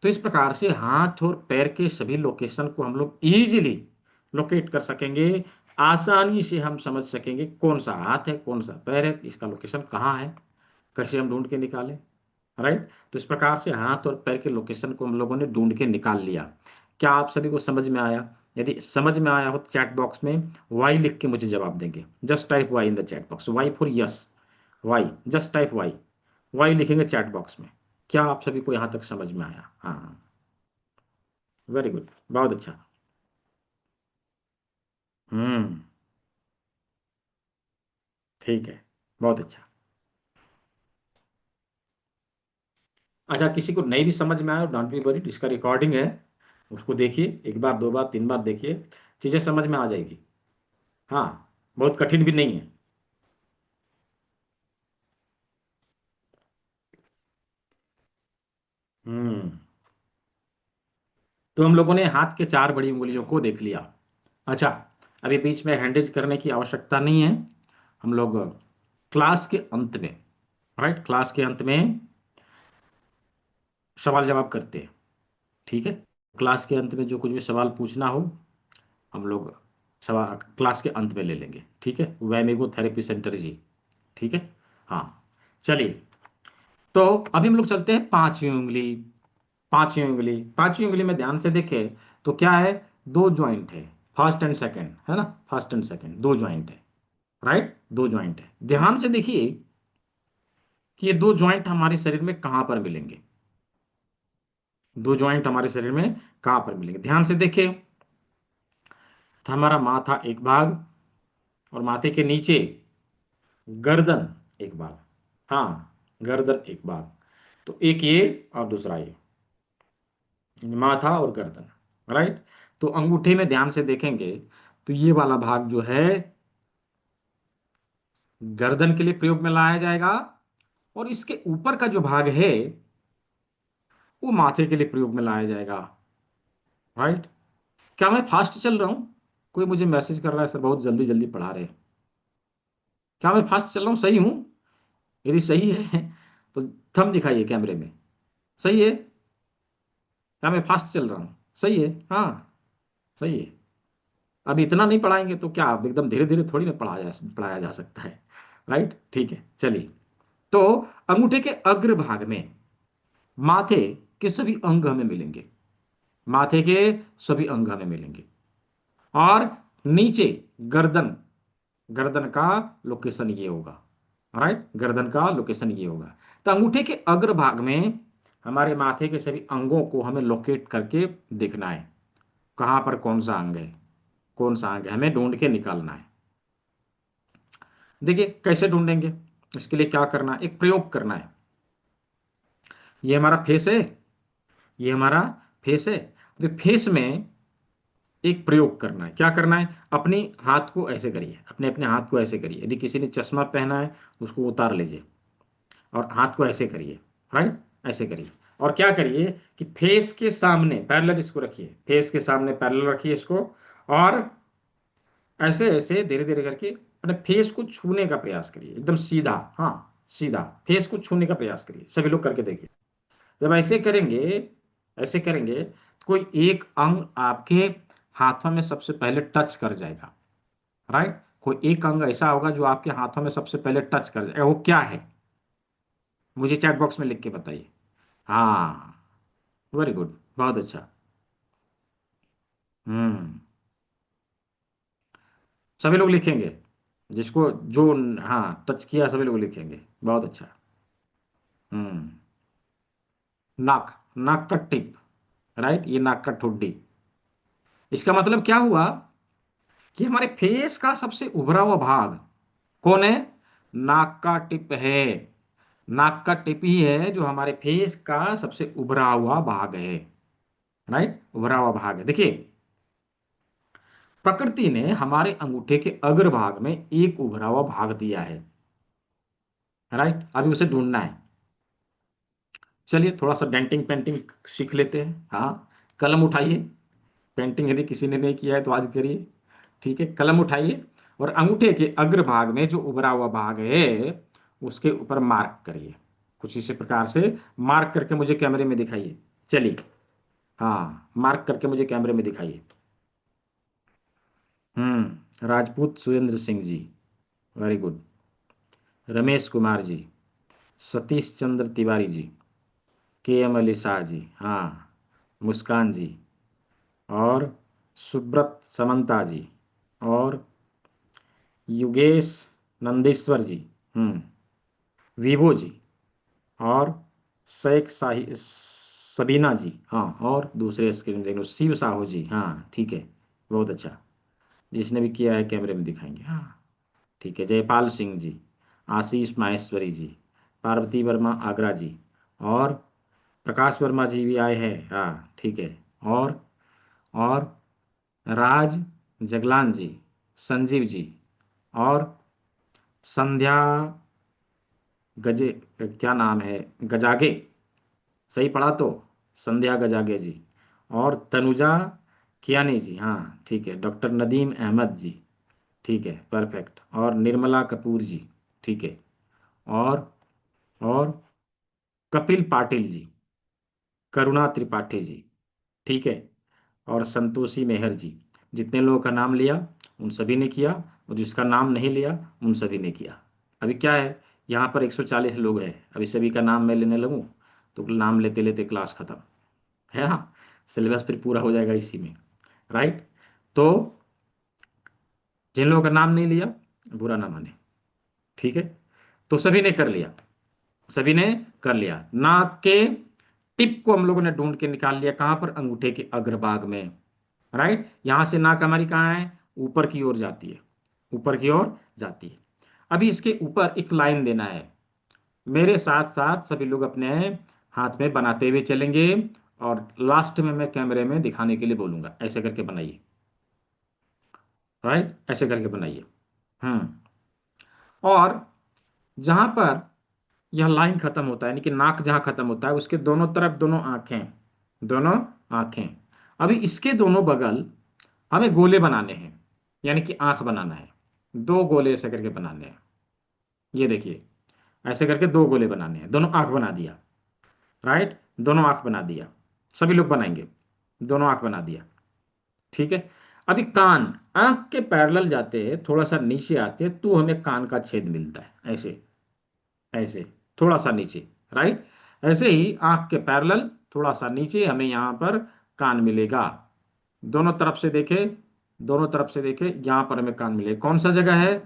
तो इस प्रकार से हाथ और पैर के सभी लोकेशन को हम लोग इजीली लोकेट कर सकेंगे। आसानी से हम समझ सकेंगे कौन सा हाथ है, कौन सा पैर है, इसका लोकेशन कहाँ है, कैसे हम ढूंढ के निकालें। राइट, तो इस प्रकार से हाथ और पैर के लोकेशन को हम लोगों ने ढूंढ के निकाल लिया। क्या आप सभी को समझ में आया? यदि समझ में आया हो तो चैट बॉक्स में वाई लिख के मुझे जवाब देंगे। Just type Y in the chat box, Y for yes. Y, just type Y. Y लिखेंगे चैट बॉक्स में। क्या आप सभी को यहाँ तक समझ में आया? हाँ, वेरी गुड, बहुत अच्छा। हम्म, ठीक है, बहुत अच्छा। अच्छा, किसी को नहीं भी समझ में आया, डोंट बी वरीड, इसका रिकॉर्डिंग है, उसको देखिए, एक बार दो बार तीन बार देखिए, चीजें समझ में आ जाएगी। हाँ, बहुत कठिन भी नहीं है। हम्म, तो हम लोगों ने हाथ के चार बड़ी उंगलियों को देख लिया। अच्छा, अभी बीच में हैंडेज करने की आवश्यकता नहीं है। हम लोग क्लास के अंत में, राइट, क्लास के अंत में सवाल जवाब करते हैं। ठीक है, क्लास के अंत में जो कुछ भी सवाल पूछना हो, हम लोग सवाल क्लास के अंत में ले लेंगे। ठीक है, वैमेगो थेरेपी सेंटर जी। ठीक है, हाँ, चलिए। तो अभी हम लोग चलते हैं पांचवी उंगली। पांचवी उंगली में ध्यान से देखें तो क्या है? दो ज्वाइंट है, फर्स्ट एंड सेकंड, है ना? फर्स्ट एंड सेकंड दो ज्वाइंट है। राइट, दो ज्वाइंट है। ध्यान से देखिए कि ये दो ज्वाइंट हमारे शरीर में कहां पर मिलेंगे। दो ज्वाइंट हमारे शरीर में कहां पर मिलेंगे? ध्यान से देखिए, तो हमारा माथा एक भाग, और माथे के नीचे गर्दन एक भाग। हाँ, गर्दन एक भाग। तो एक ये और दूसरा ये, माथा और गर्दन। राइट, तो अंगूठे में ध्यान से देखेंगे तो ये वाला भाग जो है गर्दन के लिए प्रयोग में लाया जाएगा, और इसके ऊपर का जो भाग है वो माथे के लिए प्रयोग में लाया जाएगा। राइट। क्या मैं फास्ट चल रहा हूँ? कोई मुझे मैसेज कर रहा है, सर बहुत जल्दी जल्दी पढ़ा रहे हैं। क्या मैं फास्ट चल रहा हूँ? सही हूँ? यदि सही है तो थंब दिखाइए कैमरे में। सही है? क्या मैं फास्ट चल रहा हूँ? सही है? हाँ, सही है। अब इतना नहीं पढ़ाएंगे तो क्या, अब एकदम धीरे धीरे थोड़ी ना पढ़ाया जा सकता है। राइट, ठीक है, चलिए। तो अंगूठे के अग्र भाग में माथे के सभी अंग हमें मिलेंगे। माथे के सभी अंग हमें मिलेंगे। और नीचे गर्दन, गर्दन का लोकेशन ये होगा। राइट, गर्दन का लोकेशन ये होगा। तो अंगूठे के अग्र भाग में हमारे माथे के सभी अंगों को हमें लोकेट करके देखना है। कहाँ पर कौन सा अंग है, कौन सा अंग है, हमें ढूंढ के निकालना है। देखिए कैसे ढूंढेंगे, इसके लिए क्या करना है, एक प्रयोग करना है। ये हमारा फेस है, ये हमारा फेस है। अभी फेस में एक प्रयोग करना है। क्या करना है, अपनी हाथ को ऐसे करिए, अपने अपने हाथ को ऐसे करिए। यदि किसी ने चश्मा पहना है उसको उतार लीजिए और हाथ को ऐसे करिए। राइट, ऐसे करिए। और क्या करिए कि फेस के सामने पैरेलल इसको रखिए, फेस के सामने पैरेलल रखिए इसको। और ऐसे ऐसे धीरे धीरे करके अपने फेस को छूने का प्रयास करिए, एकदम सीधा। हाँ, सीधा फेस को छूने का प्रयास करिए। सभी लोग करके देखिए। जब ऐसे करेंगे, ऐसे करेंगे तो कोई एक अंग आपके हाथों में सबसे पहले टच कर जाएगा। राइट, कोई एक अंग ऐसा होगा जो आपके हाथों में सबसे पहले टच कर जाएगा। वो क्या है, मुझे चैट बॉक्स में लिख के बताइए। हाँ, वेरी गुड, बहुत अच्छा। हम्म, सभी लोग लिखेंगे, जिसको जो, हाँ, टच किया सभी लोग लिखेंगे। बहुत अच्छा। हम्म, नाक, नाक का टिप। राइट, ये नाक का ठुड्डी। इसका मतलब क्या हुआ कि हमारे फेस का सबसे उभरा हुआ भाग कौन है, नाक का टिप है। नाक का टिप ही है जो हमारे फेस का सबसे उभरा हुआ भाग है। राइट, उभरा हुआ भाग है। देखिए, प्रकृति ने हमारे अंगूठे के अग्र भाग में एक उभरा हुआ भाग दिया है। राइट, अभी उसे ढूंढना है। चलिए थोड़ा सा डेंटिंग पेंटिंग सीख लेते हैं। हाँ, कलम उठाइए। पेंटिंग यदि किसी ने नहीं किया है तो आज करिए। ठीक है, कलम उठाइए और अंगूठे के अग्र भाग में जो उभरा हुआ भाग है उसके ऊपर मार्क करिए। कुछ इसी प्रकार से मार्क करके मुझे कैमरे में दिखाइए। चलिए, हाँ, मार्क करके मुझे कैमरे में दिखाइए। Rajput Surendra Singh ji, very good. रमेश कुमार जी, सतीश चंद्र तिवारी जी, के एम अली शाह जी, हाँ, मुस्कान जी, और सुब्रत समंता जी, और युगेश नंदेश्वर जी, हम्म, विभो जी, और शेख शाही सबीना जी, हाँ, और दूसरे स्क्रीन देख लो शिव साहू जी, हाँ, ठीक है, बहुत अच्छा। जिसने भी किया है कैमरे में दिखाएंगे। हाँ, ठीक है, जयपाल सिंह जी, आशीष माहेश्वरी जी, पार्वती वर्मा आगरा जी, और प्रकाश वर्मा जी भी आए हैं। हाँ, ठीक है। और राज जगलान जी, संजीव जी, और संध्या गजे, क्या नाम है, गजागे, सही पढ़ा तो, संध्या गजागे जी, और तनुजा कियानी जी, हाँ, ठीक है, डॉक्टर नदीम अहमद जी, ठीक है, परफेक्ट, और निर्मला कपूर जी, ठीक है, और और कपिल पाटिल जी, करुणा त्रिपाठी जी, ठीक है, और संतोषी मेहर जी। जितने लोगों का नाम लिया उन सभी ने किया, और जिसका नाम नहीं लिया उन सभी ने किया। अभी क्या है, यहाँ पर 140 लोग हैं। अभी सभी का नाम मैं लेने लगूँ तो नाम लेते लेते क्लास खत्म है ना। सिलेबस फिर पूरा हो जाएगा इसी में। राइट, तो जिन लोगों का नाम नहीं लिया बुरा ना माने, ठीक है। तो सभी ने कर लिया, सभी ने कर लिया। नाक के टिप को हम लोगों ने ढूंढ के निकाल लिया, कहां पर, अंगूठे के अग्रभाग में। राइट, यहां से नाक हमारी कहाँ है, ऊपर की ओर जाती है, ऊपर की ओर जाती है। अभी इसके ऊपर एक लाइन देना है। मेरे साथ साथ सभी लोग अपने हाथ में बनाते हुए चलेंगे, और लास्ट में मैं कैमरे में दिखाने के लिए बोलूंगा, ऐसे करके बनाइए। राइट, ऐसे करके बनाइए। हम्म, और जहां पर यह लाइन खत्म होता है, यानी कि नाक जहां खत्म होता है उसके दोनों तरफ दोनों आंखें, दोनों आंखें। अभी इसके दोनों बगल हमें गोले बनाने हैं, यानी कि आंख बनाना है। दो गोले ऐसे करके बनाने हैं। ये देखिए, ऐसे करके दो गोले बनाने हैं, दोनों आंख बना दिया। राइट, दोनों आंख बना दिया। सभी लोग बनाएंगे। दोनों आंख बना दिया। ठीक है। अभी कान, आंख के पैरेलल जाते हैं, थोड़ा सा नीचे आते हैं तो हमें कान का छेद मिलता है, ऐसे, ऐसे, थोड़ा सा नीचे। राइट, ऐसे ही आंख के पैरेलल थोड़ा सा नीचे हमें यहां पर कान मिलेगा। दोनों तरफ से देखे, दोनों तरफ से देखे, यहां पर हमें कान मिलेगा। कौन सा जगह है?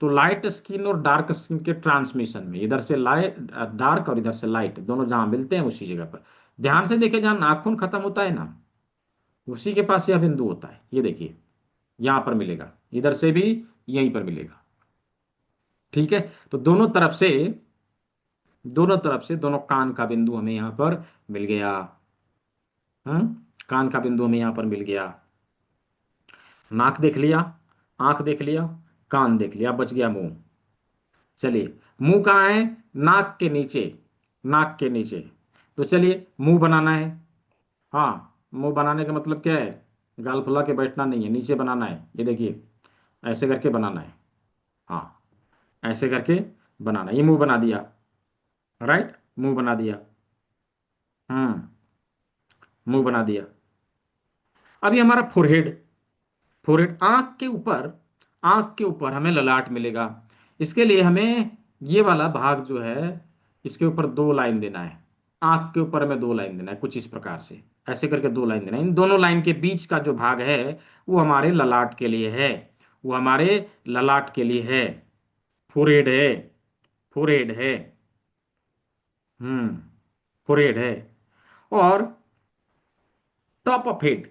तो लाइट स्किन और डार्क स्किन के ट्रांसमिशन में, इधर से लाइट डार्क और इधर से लाइट, दोनों जहां मिलते हैं उसी जगह पर। ध्यान से देखे, जहां नाखून खत्म होता है ना, उसी के पास यह बिंदु होता है। ये देखिए, यहां पर मिलेगा, इधर से भी यहीं पर मिलेगा। ठीक है। तो दोनों तरफ से दोनों कान का बिंदु हमें यहां पर मिल गया। कान का बिंदु हमें यहां पर मिल गया। नाक देख लिया, आंख देख लिया, कान देख लिया, बच गया मुंह। चलिए, मुंह कहाँ है? नाक के नीचे, नाक के नीचे। तो चलिए, मुंह बनाना है। हाँ, मुंह बनाने का मतलब क्या है? गाल फुला के बैठना नहीं है, नीचे बनाना है। ये देखिए, ऐसे करके बनाना है। हाँ, ऐसे करके बनाना है। ये मुंह बना दिया। राइट, मुंह बना दिया। हम्म, मुंह बना दिया। अभी हमारा फोरहेड, फोरहेड, आंख के ऊपर हमें ललाट मिलेगा। इसके लिए हमें ये वाला भाग जो है, इसके ऊपर दो लाइन देना है। आंख के ऊपर हमें दो लाइन देना है, कुछ इस प्रकार से, ऐसे करके दो लाइन देना है। इन दोनों लाइन के बीच का जो भाग है वो हमारे ललाट के लिए है, वो हमारे ललाट के लिए है। फोरहेड है, फोरहेड है। हम्म, फोरहेड है। और टॉप ऑफ हेड,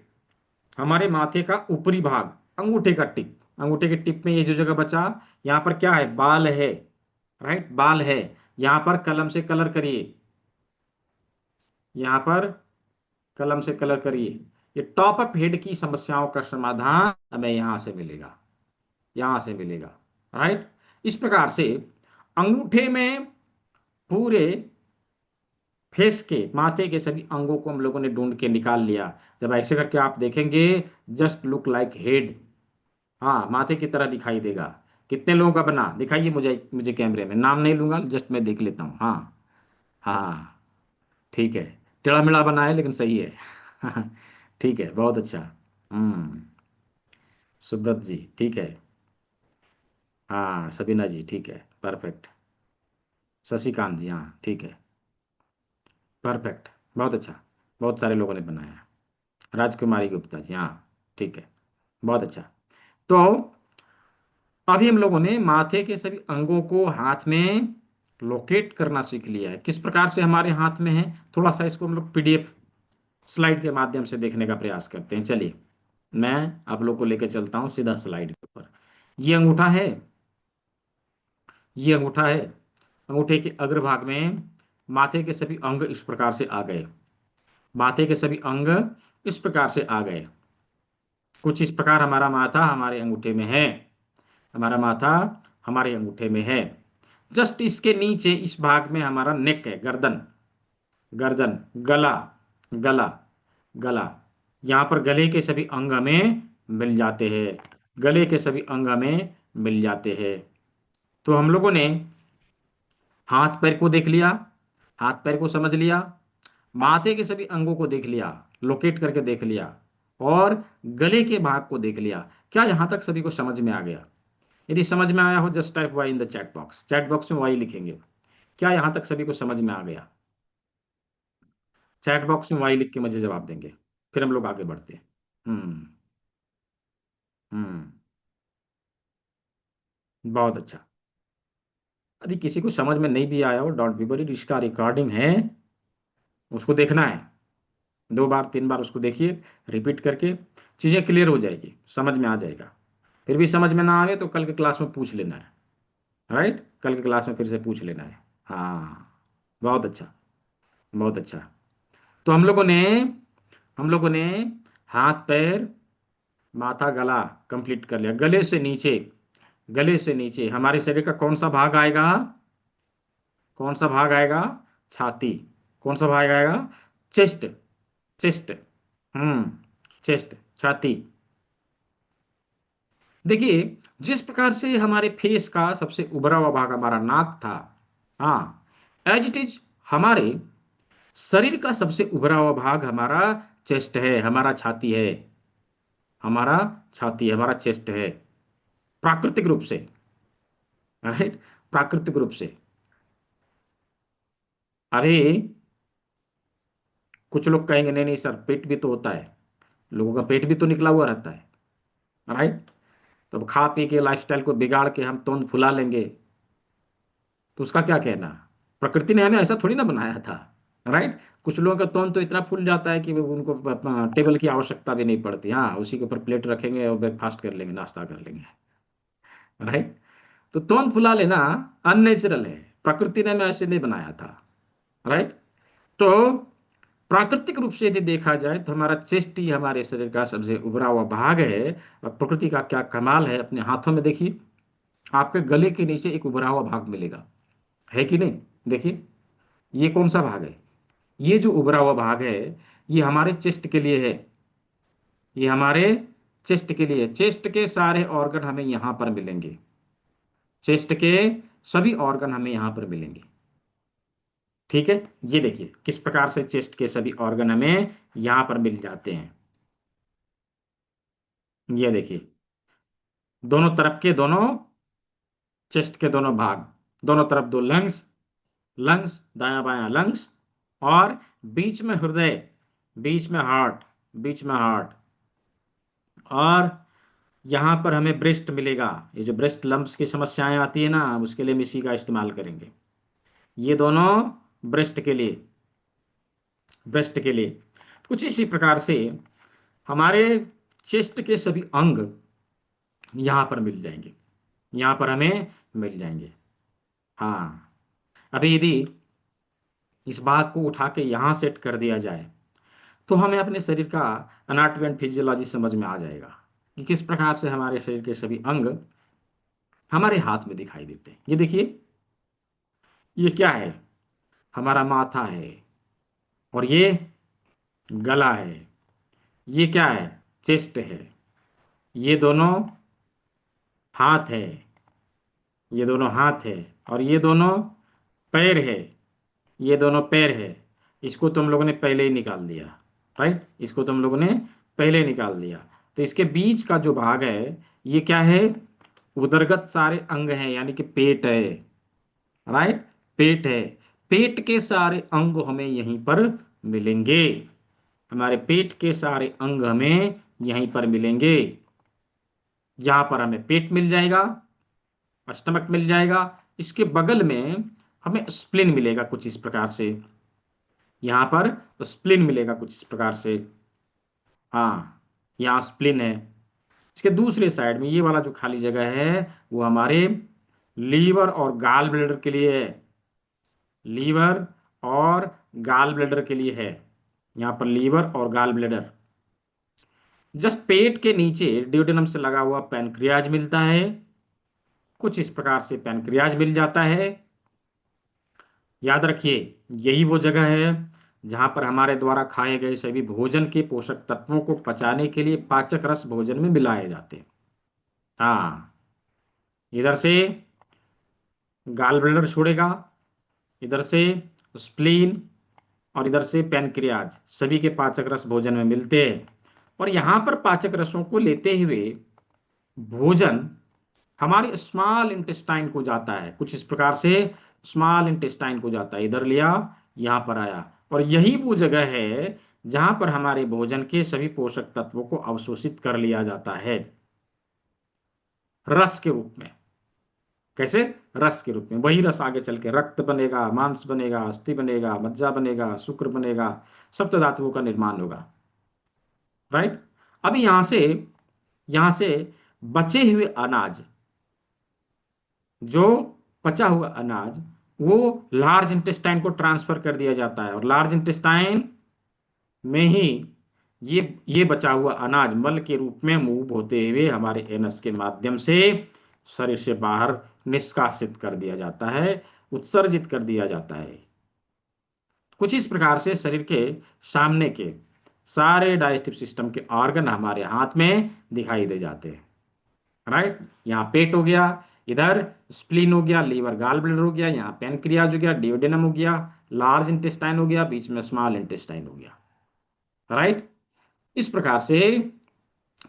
हमारे माथे का ऊपरी भाग, अंगूठे का टिप, अंगूठे के टिप में ये जो जगह बचा, यहाँ पर क्या है? बाल है। राइट, बाल है। यहाँ पर कलम से कलर करिए, यहाँ पर कलम से कलर करिए। ये टॉप अप हेड की समस्याओं का समाधान हमें यहां से मिलेगा, यहां से मिलेगा। राइट, इस प्रकार से अंगूठे में पूरे फेस के, माथे के सभी अंगों को हम लोगों ने ढूंढ के निकाल लिया। जब ऐसे करके आप देखेंगे, जस्ट लुक लाइक हेड। हाँ, माथे की तरह दिखाई देगा। कितने लोगों का बना, दिखाइए मुझे, मुझे कैमरे में। नाम नहीं लूंगा, जस्ट मैं देख लेता हूँ। हाँ, हाँ, ठीक है। टेढ़ा मेढ़ा बना है लेकिन सही है। ठीक है, बहुत अच्छा। हम्म, सुब्रत जी ठीक है। हाँ, सबीना जी ठीक है, परफेक्ट। शशिकांत जी, हाँ ठीक है, परफेक्ट, बहुत अच्छा। बहुत सारे लोगों ने बनाया है। राजकुमारी गुप्ता जी, हाँ ठीक है, बहुत अच्छा। तो अभी हम लोगों ने माथे के सभी अंगों को हाथ में लोकेट करना सीख लिया है। किस प्रकार से हमारे हाथ में है, थोड़ा सा इसको हम लोग पीडीएफ स्लाइड के माध्यम से देखने का प्रयास करते हैं। चलिए, मैं आप लोग को लेकर चलता हूँ सीधा स्लाइड के ऊपर। ये अंगूठा है, ये अंगूठा है। अंगूठे के अग्रभाग में माथे के सभी अंग इस प्रकार से आ गए, माथे के सभी अंग इस प्रकार से आ गए। कुछ इस प्रकार हमारा माथा हमारे अंगूठे में है, हमारा माथा हमारे अंगूठे में है। जस्ट इसके नीचे इस भाग में हमारा नेक है, गर्दन, गर्दन, गला, गला, गला। यहाँ पर गले के सभी अंग हमें मिल जाते हैं, गले के सभी अंग हमें मिल जाते हैं। तो हम लोगों ने हाथ पैर को देख लिया, हाथ पैर को समझ लिया, माथे के सभी अंगों को देख लिया, लोकेट करके देख लिया, और गले के भाग को देख लिया। क्या यहां तक सभी को समझ में आ गया? यदि समझ में आया हो, just type Y in the chat box, chat box में वाई लिखेंगे। क्या यहां तक सभी को समझ में आ गया? चैट बॉक्स में वाई लिख के मुझे जवाब देंगे, फिर हम लोग आगे बढ़ते हैं। हम्म, हम्म, बहुत अच्छा। यदि किसी को समझ में नहीं भी आया हो, डोंट बी वरीड, इसका रिकॉर्डिंग है, उसको देखना है। दो बार तीन बार उसको देखिए, रिपीट करके चीज़ें क्लियर हो जाएगी, समझ में आ जाएगा। फिर भी समझ में ना आवे तो कल के क्लास में पूछ लेना है। राइट, कल के क्लास में फिर से पूछ लेना है। हाँ, बहुत अच्छा, बहुत अच्छा। तो हम लोगों ने हाथ पैर माथा गला कंप्लीट कर लिया। गले से नीचे, गले से नीचे हमारे शरीर का कौन सा भाग आएगा? कौन सा भाग आएगा? छाती। कौन सा भाग आएगा? चेस्ट। चेस्ट। हम्म, चेस्ट, छाती। देखिए, जिस प्रकार से हमारे फेस का सबसे उभरा हुआ भाग हमारा नाक था, हाँ, एज इट इज हमारे शरीर का सबसे उभरा हुआ भाग हमारा चेस्ट है, हमारा छाती है, हमारा छाती है, हमारा चेस्ट है, प्राकृतिक रूप से। राइट, प्राकृतिक रूप से। अभी कुछ लोग कहेंगे नहीं नहीं सर, पेट भी तो होता है, लोगों का पेट भी तो निकला हुआ रहता है। राइट। तब खा पी के लाइफस्टाइल को बिगाड़ के हम तोंद फुला लेंगे, तो उसका क्या कहना? प्रकृति ने हमें ऐसा थोड़ी ना बनाया था। राइट। कुछ लोगों का तोंद तो इतना फूल जाता है कि वो उनको टेबल की आवश्यकता भी नहीं पड़ती, हाँ, उसी के ऊपर प्लेट रखेंगे और ब्रेकफास्ट कर लेंगे, नाश्ता कर लेंगे। राइट। तो तोंद फुला लेना अननेचुरल है, प्रकृति ने हमें ऐसे नहीं बनाया था। राइट। तो प्राकृतिक रूप से यदि देखा जाए तो हमारा चेस्ट ही हमारे शरीर का सबसे उभरा हुआ भाग है। और प्रकृति का क्या कमाल है, अपने हाथों में देखिए, आपके गले के नीचे एक उभरा हुआ भाग मिलेगा, है कि नहीं? देखिए, ये कौन सा भाग है? ये जो उभरा हुआ भाग है, ये हमारे चेस्ट के लिए है। ये हमारे चेस्ट के लिए, चेस्ट के सारे ऑर्गन हमें यहां पर मिलेंगे। चेस्ट के सभी ऑर्गन हमें यहां पर मिलेंगे। ठीक है। ये देखिए किस प्रकार से चेस्ट के सभी ऑर्गन हमें यहां पर मिल जाते हैं। ये देखिए, दोनों तरफ के दोनों, चेस्ट के दोनों भाग, दोनों तरफ दो लंग्स, लंग्स, दायां बायां लंग्स, और बीच में हृदय, बीच में हार्ट, बीच में हार्ट, और यहां पर हमें ब्रेस्ट मिलेगा। ये जो ब्रेस्ट लंप्स की समस्याएं आती है ना, उसके लिए हम इसी का इस्तेमाल करेंगे। ये दोनों ब्रेस्ट के लिए, ब्रेस्ट के लिए। कुछ इसी प्रकार से हमारे चेस्ट के सभी अंग यहां पर मिल जाएंगे, यहां पर हमें मिल जाएंगे। हाँ। अभी यदि इस भाग को उठा के यहां सेट कर दिया जाए तो हमें अपने शरीर का अनाटॉमी एंड फिजियोलॉजी समझ में आ जाएगा कि किस प्रकार से हमारे शरीर के सभी अंग हमारे हाथ में दिखाई देते हैं। ये देखिए, ये क्या है? हमारा माथा है, और ये गला है। ये क्या है? चेस्ट है। ये दोनों हाथ है, ये दोनों हाथ है, और ये दोनों पैर है, ये दोनों पैर है। इसको तुम लोगों ने पहले ही निकाल दिया। राइट, इसको तुम लोगों ने पहले ही निकाल दिया। तो इसके बीच का जो भाग है, ये क्या है? उदरगत सारे अंग हैं, यानी कि पेट है। राइट, पेट है। पेट के सारे अंग हमें यहीं पर मिलेंगे। हमारे पेट के सारे अंग हमें यहीं पर मिलेंगे। यहां पर हमें पेट मिल जाएगा, स्टमक मिल जाएगा। इसके बगल में हमें स्प्लीन मिलेगा कुछ इस प्रकार से। यहां पर स्प्लीन मिलेगा कुछ इस प्रकार से। हाँ, यहाँ स्प्लीन है। इसके दूसरे साइड में ये वाला जो खाली जगह है, वो हमारे लीवर और गाल ब्लेडर के लिए है। लीवर और गाल ब्लेडर के लिए है। यहाँ पर लीवर और गाल ब्लेडर। जस्ट पेट के नीचे ड्यूडेनम से लगा हुआ पैनक्रियाज मिलता है। कुछ इस प्रकार से पैनक्रियाज मिल जाता है। याद रखिए, यही वो जगह है जहां पर हमारे द्वारा खाए गए सभी भोजन के पोषक तत्वों को पचाने के लिए पाचक रस भोजन में मिलाए जाते हैं। हाँ, इधर से गाल ब्लेडर छोड़ेगा, इधर से स्प्लीन, और इधर से पैनक्रियाज, सभी के पाचक रस भोजन में मिलते हैं। और यहां पर पाचक रसों को लेते हुए भोजन हमारे स्मॉल इंटेस्टाइन को जाता है। कुछ इस प्रकार से स्मॉल इंटेस्टाइन को जाता है, इधर लिया, यहां पर आया। और यही वो जगह है जहां पर हमारे भोजन के सभी पोषक तत्वों को अवशोषित कर लिया जाता है, रस के रूप में। कैसे? रस के रूप में। वही रस आगे चल के रक्त बनेगा, मांस बनेगा, अस्थि बनेगा, मज्जा बनेगा, शुक्र बनेगा, सप्त धातुओं का निर्माण होगा। राइट। अभी यहां से बचे हुए अनाज, जो बचा हुआ अनाज, वो लार्ज इंटेस्टाइन को ट्रांसफर कर दिया जाता है, और लार्ज इंटेस्टाइन में ही ये बचा हुआ अनाज मल के रूप में मूव होते हुए हमारे एनस के माध्यम से शरीर से बाहर निष्कासित कर दिया जाता है। उत्सर्जित कर दिया जाता है। कुछ इस प्रकार से शरीर के सामने के सारे डाइजेस्टिव सिस्टम के ऑर्गन हमारे हाथ में दिखाई दे जाते हैं। राइट, यहाँ पेट हो गया, इधर स्प्लीन हो गया, लीवर गाल ब्लैडर हो गया, यहाँ पैनक्रियाज हो गया, डिओडेनम हो गया, लार्ज इंटेस्टाइन हो गया, बीच में स्मॉल इंटेस्टाइन हो गया। राइट, इस प्रकार से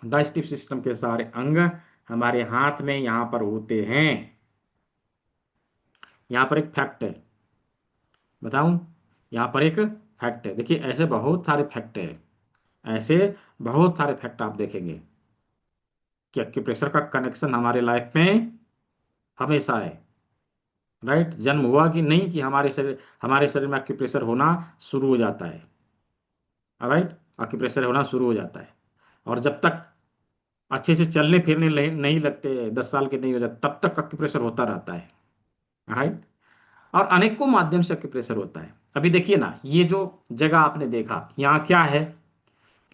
डाइजेस्टिव सिस्टम के सारे अंग हमारे हाथ में यहाँ पर होते हैं। यहाँ पर एक फैक्ट है, बताऊं? यहाँ पर एक फैक्ट है, देखिए ऐसे बहुत सारे फैक्ट है, ऐसे बहुत सारे फैक्ट आप देखेंगे कि एक्यूप्रेशर का कनेक्शन हमारे लाइफ में हमेशा है। राइट, जन्म हुआ कि नहीं कि हमारे शरीर में एक्यूप्रेशर होना शुरू हो जाता है। राइट, एक्यूप्रेशर होना शुरू हो जाता है, और जब तक अच्छे से चलने फिरने नहीं लगते, 10 साल के नहीं हो जाते, तब तक एक्यूप्रेशर होता रहता है। राइट, और अनेकों माध्यम से एक्यूप्रेशर होता है। अभी देखिए ना, ये जो जगह आपने देखा, यहाँ क्या है?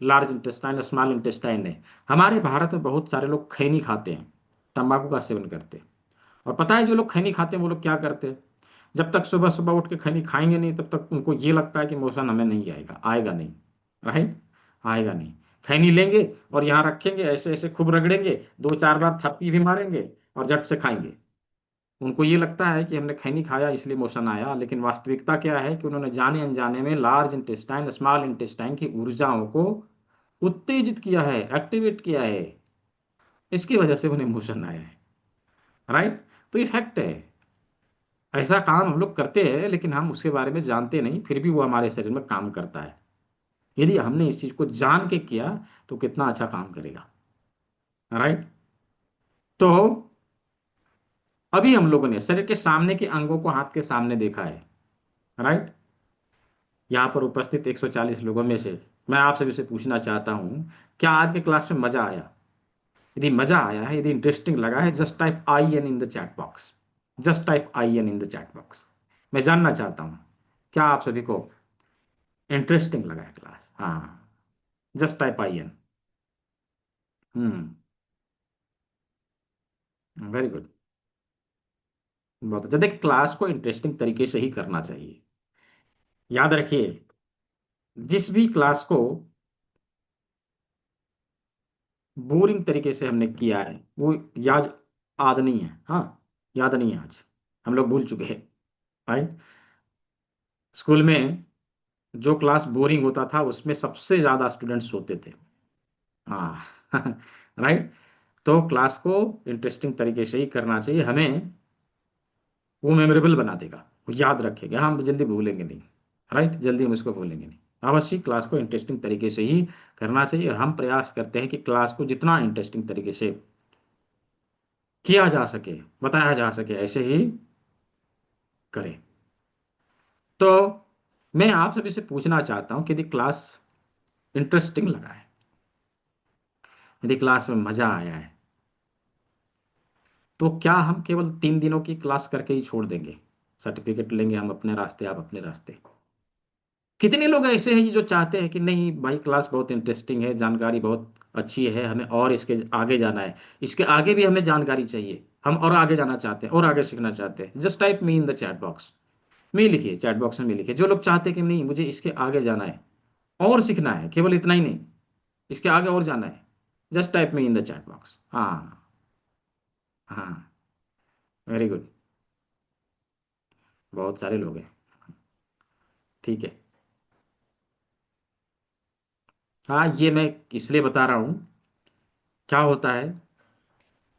लार्ज इंटेस्टाइन, स्मॉल इंटेस्टाइन है। हमारे भारत में बहुत सारे लोग खैनी खाते हैं, तंबाकू का सेवन करते हैं। और पता है जो लोग खैनी खाते हैं वो लोग क्या करते हैं? जब तक सुबह सुबह उठ के खैनी खाएंगे नहीं, तब तक उनको ये लगता है कि मोशन हमें नहीं आएगा, आएगा नहीं। राइट, आएगा नहीं। खैनी लेंगे और यहाँ रखेंगे, ऐसे ऐसे खूब रगड़ेंगे, 2-4 बार थप्पी भी मारेंगे और झट से खाएंगे। उनको ये लगता है कि हमने खैनी खाया इसलिए मोशन आया, लेकिन वास्तविकता क्या है कि उन्होंने जाने अनजाने में लार्ज इंटेस्टाइन, स्मॉल इंटेस्टाइन की ऊर्जाओं को उत्तेजित किया है, एक्टिवेट किया है। इसकी वजह से उन्हें मोशन आया है। राइट, तो ये फैक्ट है। ऐसा काम हम लोग करते हैं, लेकिन हम उसके बारे में जानते नहीं, फिर भी वो हमारे शरीर में काम करता है। यदि हमने इस चीज को जान के किया तो कितना अच्छा काम करेगा। राइट, तो अभी हम लोगों ने शरीर के सामने के अंगों को हाथ के सामने देखा है। राइट, यहाँ पर उपस्थित 140 लोगों में से मैं आप सभी से पूछना चाहता हूँ, क्या आज के क्लास में मजा आया? यदि मजा आया है, यदि इंटरेस्टिंग लगा है, just type I N in the chat box. Just type I N in the chat box. मैं जानना चाहता हूँ, क्या आप सभी को इंटरेस्टिंग लगा है क्लास? हाँ, just type I N. Hmm, very good. बहुत अच्छा। देखिए, क्लास को इंटरेस्टिंग तरीके से ही करना चाहिए। याद रखिए, जिस भी क्लास को बोरिंग तरीके से हमने किया है वो याद याद नहीं है। हाँ, याद नहीं है आज, हम लोग भूल चुके हैं। राइट, स्कूल में जो क्लास बोरिंग होता था उसमें सबसे ज्यादा स्टूडेंट्स होते थे। हाँ राइट, तो क्लास को इंटरेस्टिंग तरीके से ही करना चाहिए हमें। वो मेमोरेबल बना देगा, वो याद रखेगा, हम जल्दी भूलेंगे नहीं। राइट, जल्दी हम उसको भूलेंगे नहीं। अवश्य क्लास को इंटरेस्टिंग तरीके से ही करना चाहिए, और हम प्रयास करते हैं कि क्लास को जितना इंटरेस्टिंग तरीके से किया जा सके, बताया जा सके, ऐसे ही करें। तो मैं आप सभी से पूछना चाहता हूं कि यदि क्लास इंटरेस्टिंग लगा है, यदि क्लास में मजा आया है, तो क्या हम केवल 3 दिनों की क्लास करके ही छोड़ देंगे? सर्टिफिकेट लेंगे हम अपने रास्ते, आप अपने रास्ते। कितने लोग ऐसे हैं जो चाहते हैं कि नहीं भाई, क्लास बहुत इंटरेस्टिंग है, जानकारी बहुत अच्छी है, हमें और इसके आगे जाना है, इसके आगे भी हमें जानकारी चाहिए, हम और आगे जाना चाहते हैं और आगे सीखना चाहते हैं? Just type me in the chat box में लिखिए, चैट बॉक्स में लिखिए जो लोग चाहते हैं कि नहीं मुझे इसके आगे जाना है और सीखना है, केवल इतना ही नहीं, इसके आगे और जाना है। Just type me in the chat box. हाँ, हाँ, वेरी गुड। बहुत सारे लोग हैं। ठीक है। हाँ, ये मैं इसलिए बता रहा हूँ, क्या होता है,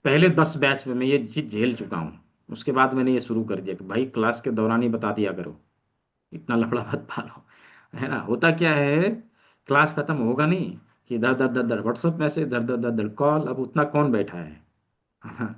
पहले 10 बैच में मैं ये चीज झेल चुका हूँ। उसके बाद मैंने ये शुरू कर दिया कि भाई क्लास के दौरान ही बता दिया करो, इतना लफड़ा मत पालो। है ना? होता क्या है, क्लास खत्म होगा नहीं कि दर दर दर दर व्हाट्सएप मैसेज, दर दर दर दर कॉल, अब उतना कौन बैठा है?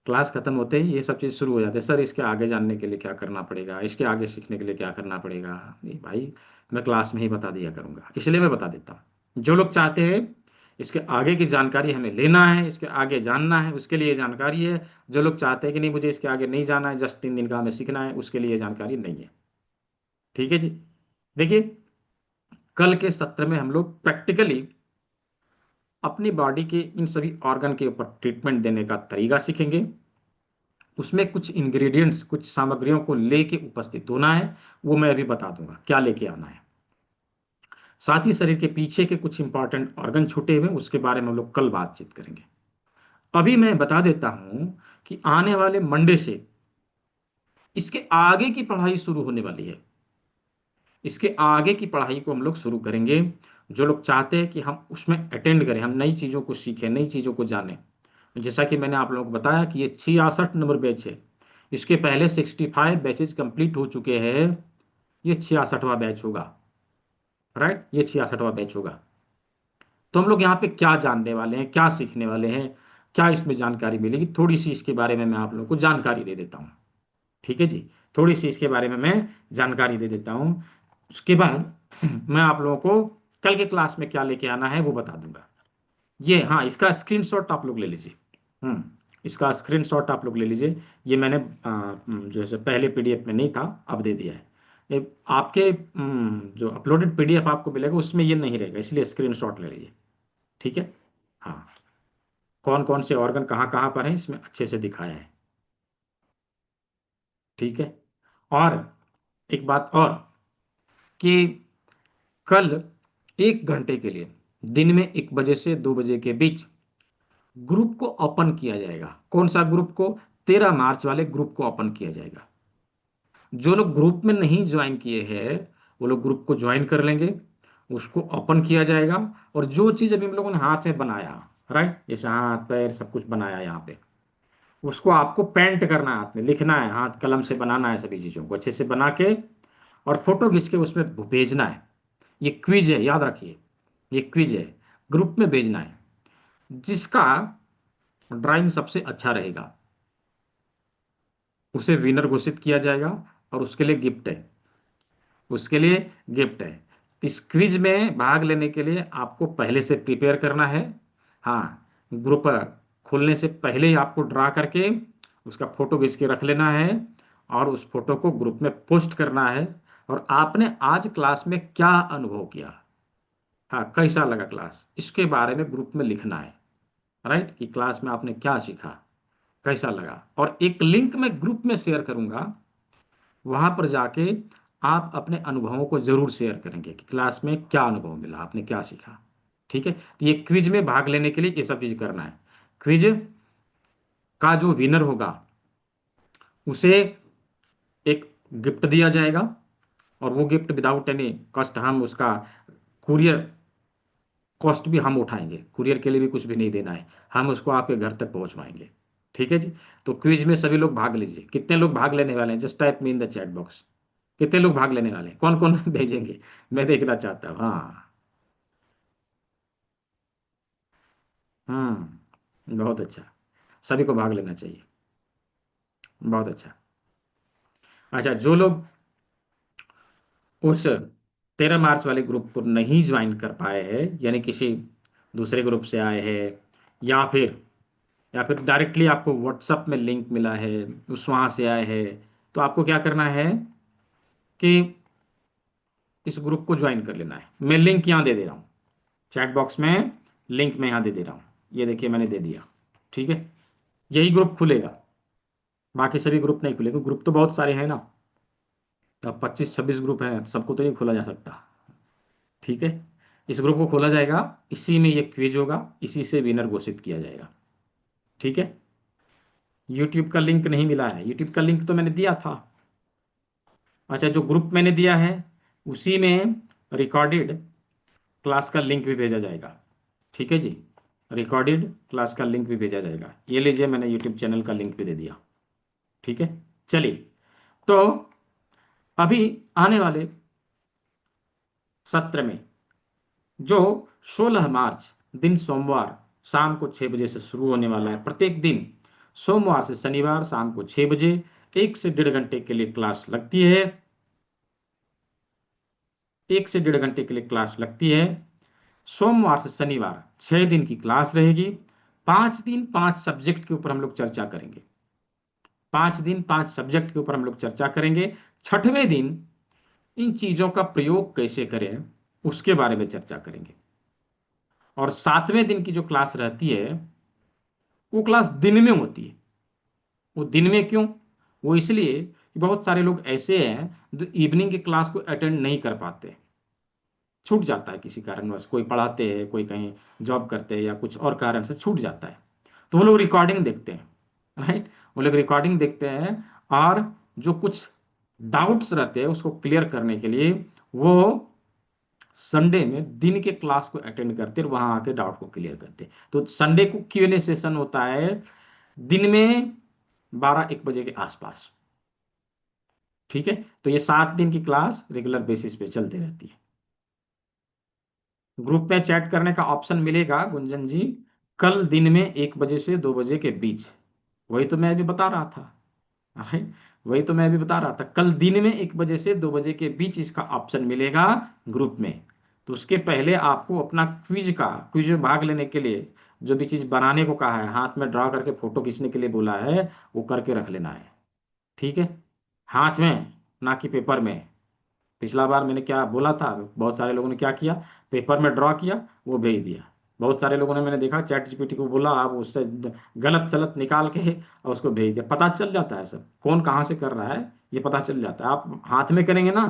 क्लास खत्म होते ही ये सब चीज़ शुरू हो जाते हैं, सर इसके आगे जानने के लिए क्या करना पड़ेगा, इसके आगे सीखने के लिए क्या करना पड़ेगा? नहीं भाई, मैं क्लास में ही बता दिया करूंगा, इसलिए मैं बता देता हूँ। जो लोग चाहते हैं इसके आगे की जानकारी हमें लेना है, इसके आगे जानना है, उसके लिए जानकारी है। जो लोग चाहते हैं कि नहीं मुझे इसके आगे नहीं जाना है, जस्ट 3 दिन का हमें सीखना है, उसके लिए जानकारी नहीं है। ठीक है जी। देखिए, कल के सत्र में हम लोग प्रैक्टिकली अपनी बॉडी के इन सभी ऑर्गन के ऊपर ट्रीटमेंट देने का तरीका सीखेंगे। उसमें कुछ इंग्रेडिएंट्स, कुछ सामग्रियों को लेके उपस्थित होना है, वो मैं अभी बता दूंगा क्या लेके आना है। साथ ही शरीर के पीछे के कुछ इंपॉर्टेंट ऑर्गन छूटे हुए, उसके बारे में हम लोग कल बातचीत करेंगे। अभी मैं बता देता हूं कि आने वाले मंडे से इसके आगे की पढ़ाई शुरू होने वाली है। इसके आगे की पढ़ाई को हम लोग शुरू करेंगे। जो लोग चाहते हैं कि हम उसमें अटेंड करें, हम नई चीज़ों को सीखें, नई चीज़ों को जानें, जैसा कि मैंने आप लोगों को बताया कि ये 66 नंबर बैच है। इसके पहले 65 बैचेज कंप्लीट हो चुके हैं। ये 66वां बैच होगा। राइट, ये 66वां बैच होगा। तो हम लोग यहाँ पे क्या जानने वाले हैं, क्या सीखने वाले हैं, क्या इसमें जानकारी मिलेगी, थोड़ी सी इसके बारे में मैं आप लोगों को जानकारी दे देता हूँ। ठीक है जी, थोड़ी सी इसके बारे में मैं जानकारी दे देता हूँ। उसके बाद मैं आप लोगों को कल के क्लास में क्या लेके आना है वो बता दूंगा। ये, हाँ, इसका स्क्रीनशॉट आप लोग ले लीजिए। हम्म इसका स्क्रीनशॉट आप लोग ले लीजिए। ये मैंने जो है पहले पीडीएफ में नहीं था, अब दे दिया है। ये आपके जो अपलोडेड पीडीएफ आपको मिलेगा उसमें ये नहीं रहेगा, इसलिए स्क्रीनशॉट ले लीजिए। ठीक है। हाँ, कौन कौन से ऑर्गन कहाँ कहाँ पर हैं इसमें अच्छे से दिखाया है। ठीक है। और एक बात और, कि कल 1 घंटे के लिए दिन में 1 बजे से 2 बजे के बीच ग्रुप को ओपन किया जाएगा। कौन सा ग्रुप को? 13 मार्च वाले ग्रुप को ओपन किया जाएगा। जो लोग ग्रुप में नहीं ज्वाइन किए हैं वो लोग ग्रुप को ज्वाइन कर लेंगे, उसको ओपन किया जाएगा। और जो चीज़ अभी हम लोगों ने हाथ में बनाया, राइट, जैसे हाथ पैर सब कुछ बनाया यहाँ पे, उसको आपको पेंट करना है, हाथ में लिखना है, हाथ कलम से बनाना है, सभी चीज़ों को अच्छे से बना के और फोटो खींच के उसमें भेजना है। ये क्विज है, याद रखिए, ये क्विज है, ग्रुप में भेजना है। जिसका ड्राइंग सबसे अच्छा रहेगा उसे विनर घोषित किया जाएगा, और उसके लिए गिफ्ट है, उसके लिए गिफ्ट है। इस क्विज में भाग लेने के लिए आपको पहले से प्रिपेयर करना है। हाँ, ग्रुप खोलने से पहले ही आपको ड्रा करके उसका फोटो खींच के रख लेना है, और उस फोटो को ग्रुप में पोस्ट करना है। और आपने आज क्लास में क्या अनुभव किया, हाँ, कैसा लगा क्लास, इसके बारे में ग्रुप में लिखना है। राइट, कि क्लास में आपने क्या सीखा, कैसा लगा। और एक लिंक मैं ग्रुप में शेयर करूंगा, वहां पर जाके आप अपने अनुभवों को जरूर शेयर करेंगे कि क्लास में क्या अनुभव मिला, आपने क्या सीखा। ठीक है, तो ये क्विज में भाग लेने के लिए ये सब चीज करना है। क्विज का जो विनर होगा उसे एक गिफ्ट दिया जाएगा, और वो गिफ्ट विदाउट एनी कॉस्ट, हम उसका कुरियर कॉस्ट भी हम उठाएंगे, कुरियर के लिए भी कुछ भी नहीं देना है, हम उसको आपके घर तक पहुंचवाएंगे। ठीक है जी। तो क्विज में सभी लोग भाग लीजिए। कितने लोग भाग लेने वाले हैं? Just type me in the chat box. कितने लोग भाग लेने वाले हैं, कौन कौन भेजेंगे? मैं देखना चाहता हूँ। हाँ। बहुत अच्छा, सभी को भाग लेना चाहिए। बहुत अच्छा। अच्छा, जो लोग उस 13 मार्च वाले ग्रुप को नहीं ज्वाइन कर पाए हैं, यानी किसी दूसरे ग्रुप से आए हैं, या फिर डायरेक्टली आपको व्हाट्सएप में लिंक मिला है, उस वहाँ से आए हैं, तो आपको क्या करना है कि इस ग्रुप को ज्वाइन कर लेना है। मैं लिंक यहाँ दे दे रहा हूँ, चैट बॉक्स में लिंक मैं यहाँ दे दे रहा हूँ। ये देखिए, मैंने दे दिया। ठीक है, यही ग्रुप खुलेगा, बाकी सभी ग्रुप नहीं खुलेगा। ग्रुप तो बहुत सारे हैं ना, अब 25-26 ग्रुप हैं, सबको तो नहीं खोला जा सकता। ठीक है, इस ग्रुप को खोला जाएगा, इसी में ये क्विज होगा, इसी से विनर घोषित किया जाएगा। ठीक है। यूट्यूब का लिंक नहीं मिला है, यूट्यूब का लिंक तो मैंने दिया था। अच्छा, जो ग्रुप मैंने दिया है उसी में रिकॉर्डेड क्लास का लिंक भी भेजा जाएगा। ठीक है जी, रिकॉर्डेड क्लास का लिंक भी भेजा जाएगा। ये लीजिए, मैंने यूट्यूब चैनल का लिंक भी दे दिया। ठीक है। चलिए, तो अभी आने वाले सत्र में, जो 16 मार्च दिन सोमवार शाम को 6 बजे से शुरू होने वाला है, प्रत्येक दिन सोमवार से शनिवार शाम को 6 बजे 1 से 1.5 घंटे के लिए क्लास लगती है। 1 से 1.5 घंटे के लिए क्लास लगती है। सोमवार से शनिवार 6 दिन की क्लास रहेगी। 5 दिन 5 सब्जेक्ट के ऊपर हम लोग चर्चा करेंगे। 5 दिन 5 सब्जेक्ट के ऊपर हम लोग चर्चा करेंगे। छठवें दिन इन चीजों का प्रयोग कैसे करें उसके बारे में चर्चा करेंगे। और 7वें दिन की जो क्लास रहती है वो क्लास दिन में होती है। वो दिन में क्यों? वो इसलिए कि बहुत सारे लोग ऐसे हैं जो इवनिंग की क्लास को अटेंड नहीं कर पाते, छूट जाता है किसी कारणवश, कोई पढ़ाते हैं, कोई कहीं जॉब करते हैं या कुछ और कारण से छूट जाता है, तो वो लोग रिकॉर्डिंग देखते हैं, राइट। वो लोग रिकॉर्डिंग देखते हैं और जो कुछ डाउट्स रहते हैं उसको क्लियर करने के लिए वो संडे में दिन के क्लास को अटेंड करते हैं और वहां आके डाउट को क्लियर करते हैं। तो संडे को Q&A सेशन होता है दिन में 12-1 बजे के आसपास। ठीक है, तो ये 7 दिन की क्लास रेगुलर बेसिस पे चलती रहती है। ग्रुप में चैट करने का ऑप्शन मिलेगा गुंजन जी, कल दिन में 1 बजे से 2 बजे के बीच। वही तो मैं अभी बता रहा था, राइट। वही तो मैं अभी बता रहा था, कल दिन में 1 बजे से 2 बजे के बीच इसका ऑप्शन मिलेगा ग्रुप में। तो उसके पहले आपको अपना क्विज में भाग लेने के लिए जो भी चीज बनाने को कहा है, हाथ में ड्रा करके फोटो खींचने के लिए बोला है, वो करके रख लेना है। ठीक है, हाथ में, ना कि पेपर में। पिछला बार मैंने क्या बोला था, बहुत सारे लोगों ने क्या किया, पेपर में ड्रॉ किया, वो भेज दिया। बहुत सारे लोगों ने, मैंने देखा, चैट जीपीटी को बोला आप उससे गलत सलत निकाल के और उसको भेज दिया। पता चल जाता है सब कौन कहाँ से कर रहा है, ये पता चल जाता है। आप हाथ में करेंगे ना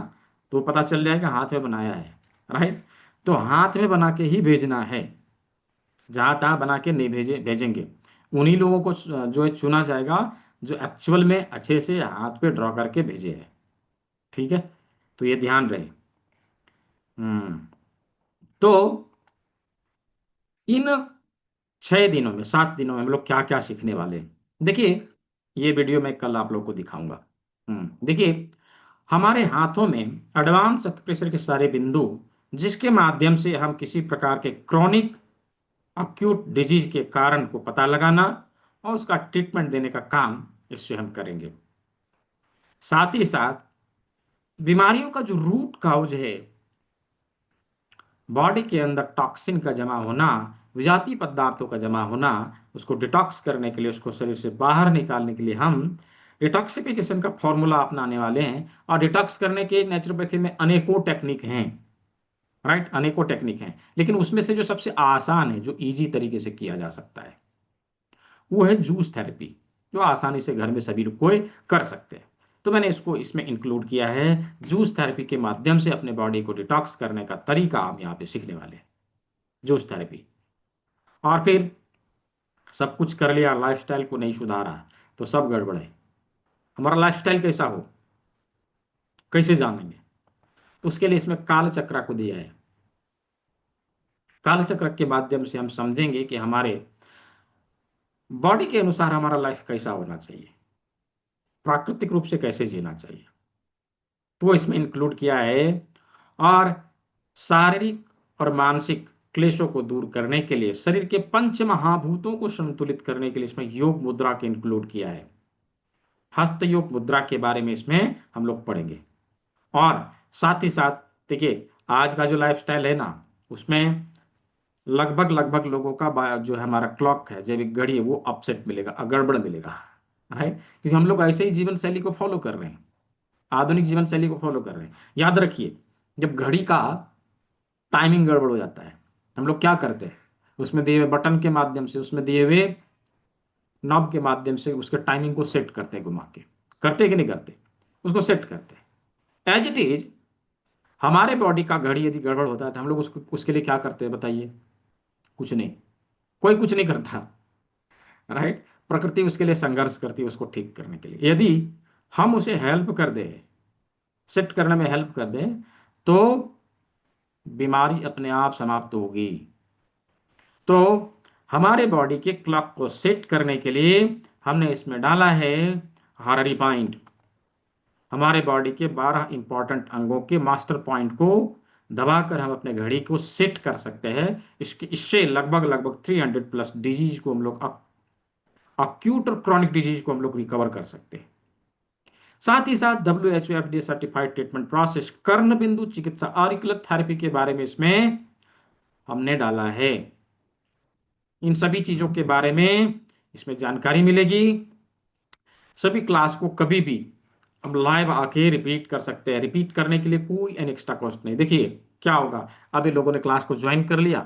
तो पता चल जाएगा हाथ में बनाया है, राइट। तो हाथ में बना के ही भेजना है, जहाँ तहाँ बना के नहीं भेजेंगे। उन्हीं लोगों को जो है चुना जाएगा जो एक्चुअल में अच्छे से हाथ पे ड्रॉ करके भेजे है। ठीक है, तो ये ध्यान रहे। तो इन 6 दिनों में, 7 दिनों में हम लोग क्या क्या सीखने वाले हैं, देखिए। ये वीडियो मैं कल आप लोग को दिखाऊंगा। देखिए, हमारे हाथों में एडवांस एक्यूप्रेशर के सारे बिंदु, जिसके माध्यम से हम किसी प्रकार के क्रॉनिक अक्यूट डिजीज के कारण को पता लगाना और उसका ट्रीटमेंट देने का काम इससे हम करेंगे। साथ ही साथ बीमारियों का जो रूट काउज है, बॉडी के अंदर टॉक्सिन का जमा होना, विजातीय पदार्थों का जमा होना, उसको डिटॉक्स करने के लिए, उसको शरीर से बाहर निकालने के लिए हम डिटॉक्सिफिकेशन का फॉर्मूला अपनाने वाले हैं। और डिटॉक्स करने के नेचुरोपैथी में अनेकों टेक्निक हैं, राइट, अनेकों टेक्निक हैं। लेकिन उसमें से जो सबसे आसान है, जो इजी तरीके से किया जा सकता है, वो है जूस थेरेपी, जो आसानी से घर में सभी लोग कोई कर सकते हैं। तो मैंने इसको इसमें इंक्लूड किया है। जूस थेरेपी के माध्यम से अपने बॉडी को डिटॉक्स करने का तरीका हम यहाँ पे सीखने वाले हैं, जूस थेरेपी। और फिर सब कुछ कर लिया, लाइफस्टाइल को नहीं सुधारा तो सब गड़बड़ है। हमारा लाइफस्टाइल कैसा हो, कैसे जानेंगे? तो उसके लिए इसमें काल चक्र को दिया है। काल चक्र के माध्यम से हम समझेंगे कि हमारे बॉडी के अनुसार हमारा लाइफ कैसा होना चाहिए, प्राकृतिक रूप से कैसे जीना चाहिए, तो वो इसमें इंक्लूड किया है। और शारीरिक और मानसिक क्लेशों को दूर करने के लिए, शरीर के पंच महाभूतों को संतुलित करने के लिए इसमें योग मुद्रा के इंक्लूड किया है। हस्त योग मुद्रा के बारे में इसमें हम लोग पढ़ेंगे। और साथ ही साथ देखिए, आज का जो लाइफस्टाइल है ना, उसमें लगभग लगभग लोगों का जो है हमारा क्लॉक है, जैविक घड़ी है, वो अपसेट मिलेगा, गड़बड़ मिलेगा, राइट। क्योंकि हम लोग ऐसे ही जीवन शैली को फॉलो कर रहे हैं, आधुनिक जीवन शैली को फॉलो कर रहे हैं। याद रखिए, जब घड़ी का टाइमिंग गड़बड़ हो जाता है, हम लोग क्या करते हैं, उसमें दिए हुए बटन के माध्यम से, उसमें दिए हुए नॉब के माध्यम से उसके टाइमिंग को सेट करते हैं, घुमा के। करते हैं कि नहीं करते? उसको सेट करते हैं। एज इट इज, हमारे बॉडी का घड़ी यदि गड़बड़ होता है तो हम लोग उसको, उसके लिए क्या करते हैं बताइए? कुछ नहीं, कोई कुछ नहीं करता, राइट। प्रकृति उसके लिए संघर्ष करती है उसको ठीक करने के लिए। यदि हम उसे हेल्प कर दें, सेट करने में हेल्प कर दें, तो बीमारी अपने आप समाप्त होगी। तो हमारे बॉडी के क्लॉक को सेट करने के लिए हमने इसमें डाला है हार्री पॉइंट। हमारे बॉडी के 12 इंपॉर्टेंट अंगों के मास्टर पॉइंट को दबाकर हम अपने घड़ी को सेट कर सकते हैं। इससे लगभग लगभग 300+ डिजीज को हम लोग, अक्यूट और क्रॉनिक डिजीज को हम लोग रिकवर कर सकते हैं। साथ ही साथ WHO FDA certified treatment process, कर्ण बिंदु चिकित्सा, ऑरिकुलर थेरेपी के बारे में इसमें हमने डाला है। इन सभी चीजों के बारे में इसमें जानकारी मिलेगी। सभी क्लास को कभी भी हम लाइव आके रिपीट कर सकते हैं। रिपीट करने के लिए कोई एन एक्स्ट्रा कॉस्ट नहीं। देखिए क्या होगा, अभी लोगों ने क्लास को ज्वाइन कर लिया,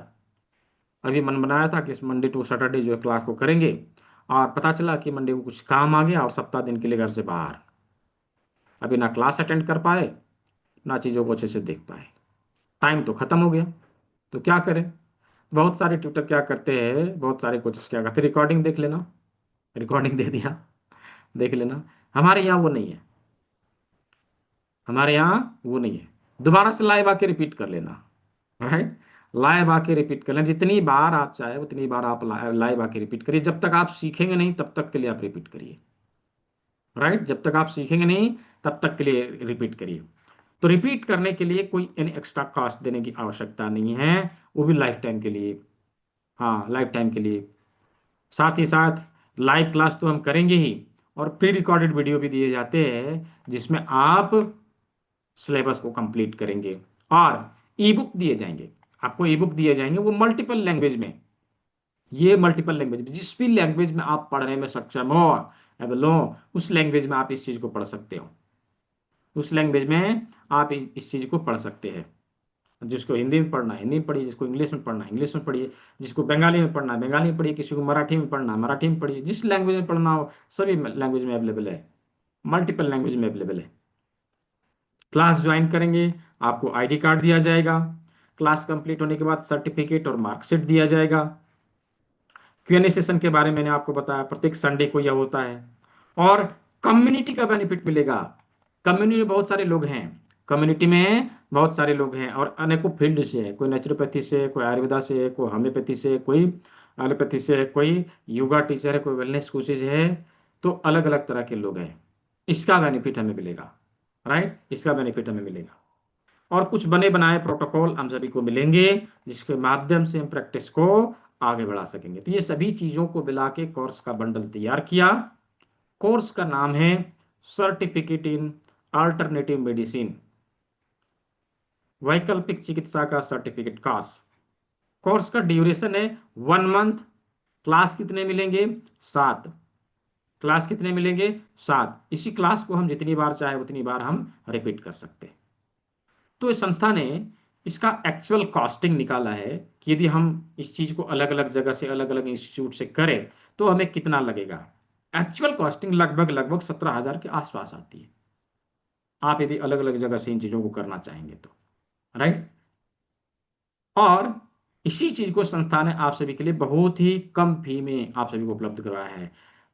अभी मन बनाया था कि इस मंडे टू सैटरडे जो है क्लास को करेंगे, और पता चला कि मंडे को कुछ काम आ गया और सप्ताह दिन के लिए घर से बाहर, अभी ना क्लास अटेंड कर पाए ना चीज़ों को अच्छे से देख पाए, टाइम तो खत्म हो गया। तो क्या करें? बहुत सारे ट्यूटर क्या करते हैं, बहुत सारे कोचेस क्या करते हैं, रिकॉर्डिंग देख लेना, रिकॉर्डिंग दे दिया, देख लेना। हमारे यहाँ वो नहीं है, हमारे यहाँ वो नहीं है। दोबारा से लाइव आके रिपीट कर लेना, राइट। लाइव आके रिपीट कर लेना, जितनी बार आप चाहे उतनी बार आप लाइव आके रिपीट करिए। जब तक आप सीखेंगे नहीं तब तक के लिए आप रिपीट करिए, राइट। जब तक आप सीखेंगे नहीं तब तक के लिए रिपीट करिए। तो रिपीट करने के लिए कोई एनी एक्स्ट्रा कॉस्ट देने की आवश्यकता नहीं है, वो भी लाइफ टाइम के लिए। हाँ, लाइफ टाइम के लिए। साथ ही साथ लाइव क्लास तो हम करेंगे ही, और प्री रिकॉर्डेड वीडियो भी दिए जाते हैं जिसमें आप सिलेबस को कंप्लीट करेंगे। और ई बुक दिए जाएंगे, आपको ई बुक दिए जाएंगे, वो मल्टीपल लैंग्वेज में। ये मल्टीपल लैंग्वेज में, जिस भी लैंग्वेज में आप पढ़ने में सक्षम हो, एबल हो, उस लैंग्वेज में आप इस चीज को पढ़ सकते हो। उस लैंग्वेज में आप इस चीज को पढ़ सकते हैं। जिसको हिंदी में पढ़ना है हिंदी में पढ़िए, जिसको इंग्लिश में पढ़ना है इंग्लिश में पढ़िए, जिसको बंगाली में पढ़ना है बंगाली में पढ़िए, किसी को मराठी में पढ़ना है मराठी में पढ़िए, जिस लैंग्वेज में पढ़ना हो सभी लैंग्वेज में अवेलेबल है, मल्टीपल लैंग्वेज में अवेलेबल है। क्लास ज्वाइन करेंगे, आपको आईडी कार्ड दिया जाएगा। क्लास कंप्लीट होने के बाद सर्टिफिकेट और मार्कशीट दिया जाएगा। क्यूएनए सेशन के बारे में मैंने आपको बताया, प्रत्येक संडे को यह होता है। और कम्युनिटी का बेनिफिट मिलेगा। कम्युनिटी में बहुत सारे लोग हैं, कम्युनिटी में बहुत सारे लोग हैं और अनेकों फील्ड से है, कोई नेचुरोपैथी से, कोई आयुर्वेदा से, कोई होम्योपैथी से, कोई एलोपैथी से, कोई योगा टीचर है, कोई वेलनेस कोचेज है। तो अलग अलग तरह के लोग हैं, इसका बेनिफिट हमें मिलेगा, राइट। इसका बेनिफिट हमें मिलेगा। और कुछ बने बनाए प्रोटोकॉल हम सभी को मिलेंगे, जिसके माध्यम से हम प्रैक्टिस को आगे बढ़ा सकेंगे। तो ये सभी चीजों को मिला के कोर्स का बंडल तैयार किया। कोर्स का नाम है सर्टिफिकेट इन अल्टरनेटिव मेडिसिन, वैकल्पिक चिकित्सा का सर्टिफिकेट कोर्स। कोर्स का ड्यूरेशन है 1 मंथ। क्लास कितने मिलेंगे? 7। क्लास कितने मिलेंगे? 7। इसी क्लास को हम जितनी बार चाहे उतनी बार हम रिपीट कर सकते हैं। तो इस संस्था ने इसका एक्चुअल कॉस्टिंग निकाला है कि यदि हम इस चीज को अलग अलग जगह से, अलग अलग इंस्टीट्यूट से करें तो हमें कितना लगेगा। एक्चुअल कॉस्टिंग लगभग लगभग 17,000 के आसपास आती है, आप यदि अलग अलग जगह से इन चीजों को करना चाहेंगे तो, राइट। और इसी चीज को संस्था ने आप सभी के लिए बहुत ही कम फी में आप सभी को उपलब्ध करवाया है।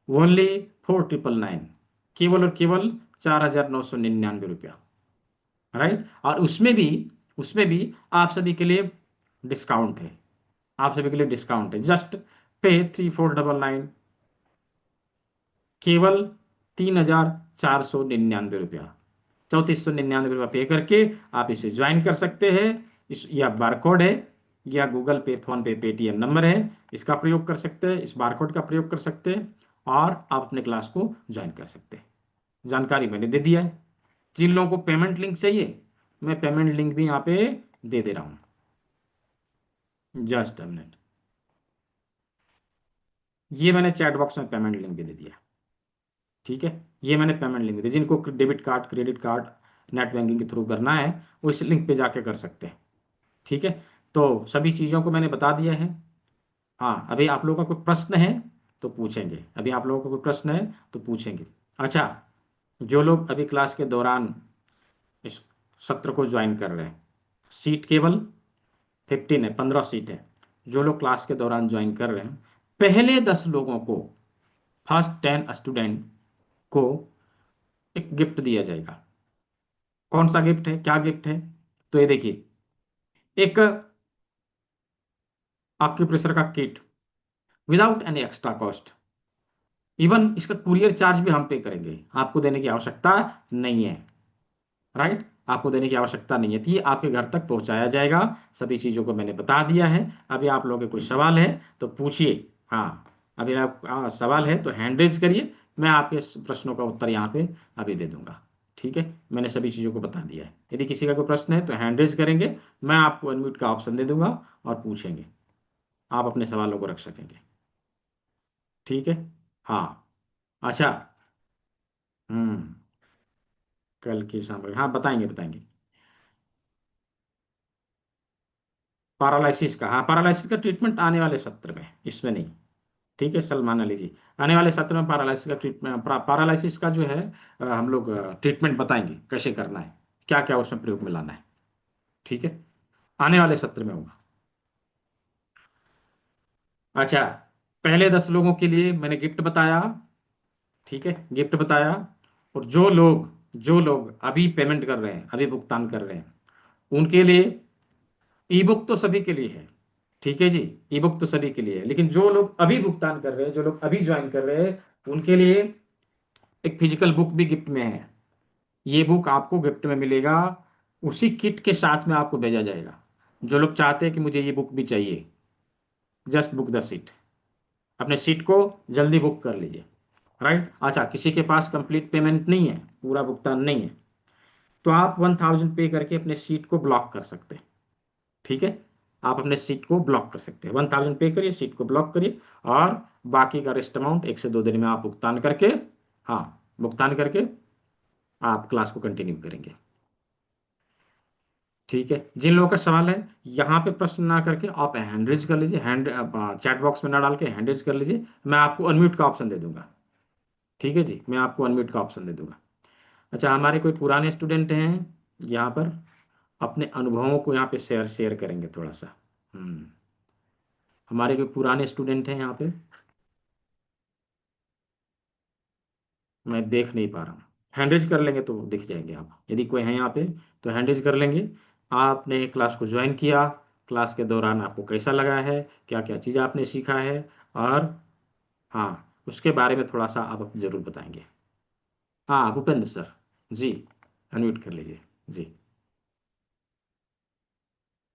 ओनली 4,999, केवल और केवल 4,999 रुपया, राइट। और उसमें भी आप सभी के लिए डिस्काउंट है, आप सभी के लिए डिस्काउंट है। जस्ट पे 3,499, केवल 3,499 रुपया, 3,499 रुपया पे करके आप इसे ज्वाइन कर सकते हैं। इस यह बारकोड है, या गूगल पे, फोन पे, पेटीएम नंबर है, इसका प्रयोग कर सकते हैं, इस बारकोड का प्रयोग कर सकते हैं और आप अपने क्लास को ज्वाइन कर सकते हैं। जानकारी मैंने दे दिया है। जिन लोगों को पेमेंट लिंक चाहिए, मैं पेमेंट लिंक भी यहाँ पे दे दे रहा हूँ। जस्ट अ मिनट, ये मैंने चैट बॉक्स में पेमेंट लिंक भी दे दिया, ठीक है। ये मैंने पेमेंट लिंक दी, जिनको debit card, credit card, net banking के थ्रू करना है वो इस लिंक पे जाके कर सकते हैं, ठीक है। तो सभी चीज़ों को मैंने बता दिया है। हाँ, अभी आप लोगों का कोई प्रश्न है तो पूछेंगे, अभी आप लोगों का कोई प्रश्न है तो पूछेंगे। अच्छा, जो लोग अभी क्लास के दौरान इस सत्र को ज्वाइन कर रहे हैं, सीट केवल 15 है, 15 सीट है। जो लोग क्लास के दौरान ज्वाइन कर रहे हैं, पहले 10 लोगों को, फर्स्ट 10 स्टूडेंट को एक गिफ्ट दिया जाएगा। कौन सा गिफ्ट है, क्या गिफ्ट है? तो ये देखिए, एक आक्यूप्रेशर का kit without any extra cost. Even इसका कुरियर चार्ज भी हम पे करेंगे, आपको देने की आवश्यकता नहीं है, राइट। आपको देने की आवश्यकता नहीं है, तो ये आपके घर तक पहुंचाया जाएगा। सभी चीजों को मैंने बता दिया है। अभी आप लोगों के कोई सवाल है तो पूछिए। हाँ, अभी आप सवाल है तो हैंड रेज करिए, मैं आपके इस प्रश्नों का उत्तर यहाँ पे अभी दे दूंगा, ठीक है। मैंने सभी चीज़ों को बता दिया है। यदि किसी का कोई प्रश्न है तो हैंड रेज करेंगे, मैं आपको अनम्यूट का ऑप्शन दे दूंगा और पूछेंगे, आप अपने सवालों को रख सकेंगे, ठीक है। हाँ। अच्छा। हम्म। कल की सामग्री, हाँ बताएंगे बताएंगे। पैरालिसिस का, हाँ पैरालिसिस का ट्रीटमेंट आने वाले सत्र में, इसमें नहीं। ठीक है सलमान अली जी। आने वाले सत्र में पैरालिसिस का ट्रीटमेंट, पैरालिसिस का जो है हम लोग ट्रीटमेंट बताएंगे कैसे करना है, क्या क्या उसमें प्रयोग में लाना है। ठीक है, आने वाले सत्र में होगा। अच्छा, पहले 10 लोगों के लिए मैंने गिफ्ट बताया। ठीक है, गिफ्ट बताया। और जो लोग अभी पेमेंट कर रहे हैं, अभी भुगतान कर रहे हैं, उनके लिए ई बुक तो सभी के लिए है। ठीक है जी, ई बुक तो सभी के लिए है, लेकिन जो लोग अभी भुगतान कर रहे हैं, जो लोग अभी ज्वाइन कर रहे हैं, उनके लिए एक फिजिकल बुक भी गिफ्ट में है। ये बुक आपको गिफ्ट में मिलेगा, उसी किट के साथ में आपको भेजा जाएगा। जो लोग चाहते हैं कि मुझे ये बुक भी चाहिए, जस्ट बुक द सीट, अपने सीट को जल्दी बुक कर लीजिए। राइट। अच्छा, किसी के पास कंप्लीट पेमेंट नहीं है, पूरा भुगतान नहीं है, तो आप 1000 पे करके अपने सीट को ब्लॉक कर सकते हैं। ठीक है, आप अपने सीट को ब्लॉक कर सकते हैं। 1000 पे करिए, सीट को ब्लॉक करिए, और बाकी का रेस्ट अमाउंट 1 से 2 दिन में आप भुगतान करके, हाँ, भुगतान करके आप क्लास को कंटिन्यू करेंगे। ठीक है, जिन लोगों का सवाल है यहाँ पे प्रश्न ना करके आप हैंड रेज कर लीजिए, हैंड चैट बॉक्स में ना डाल के हैंड रेज कर लीजिए, मैं आपको अनम्यूट का ऑप्शन दे दूंगा। ठीक है जी, मैं आपको अनम्यूट का ऑप्शन दे दूंगा। अच्छा, हमारे कोई पुराने स्टूडेंट हैं यहाँ पर, अपने अनुभवों को यहाँ पे शेयर शेयर करेंगे थोड़ा सा। हमारे कोई पुराने स्टूडेंट हैं यहाँ पे? मैं देख नहीं पा रहा हूँ। हैंडरेज कर लेंगे तो दिख जाएंगे आप, यदि कोई है यहाँ पे तो हैंडरेज कर लेंगे। आपने क्लास को ज्वाइन किया, क्लास के दौरान आपको कैसा लगा है, क्या क्या चीज़ आपने सीखा है, और हाँ, उसके बारे में थोड़ा सा आप ज़रूर बताएंगे। हाँ भूपेंद्र सर जी, अनम्यूट कर लीजिए जी।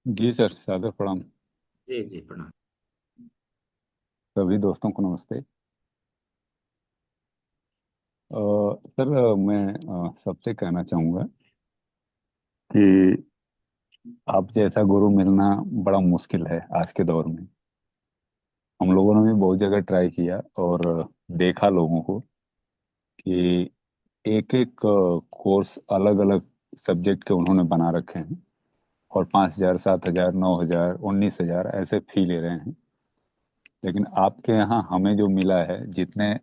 जी सर, सादर प्रणाम। जी जी, प्रणाम। सभी दोस्तों को नमस्ते। सर, मैं सबसे कहना चाहूँगा कि आप जैसा गुरु मिलना बड़ा मुश्किल है आज के दौर में। हम लोगों ने भी बहुत जगह ट्राई किया और देखा लोगों को कि एक एक कोर्स अलग अलग सब्जेक्ट के उन्होंने बना रखे हैं, और 5,000, 7,000, 9,000, 19,000 ऐसे फी ले रहे हैं। लेकिन आपके यहाँ हमें जो मिला है, जितने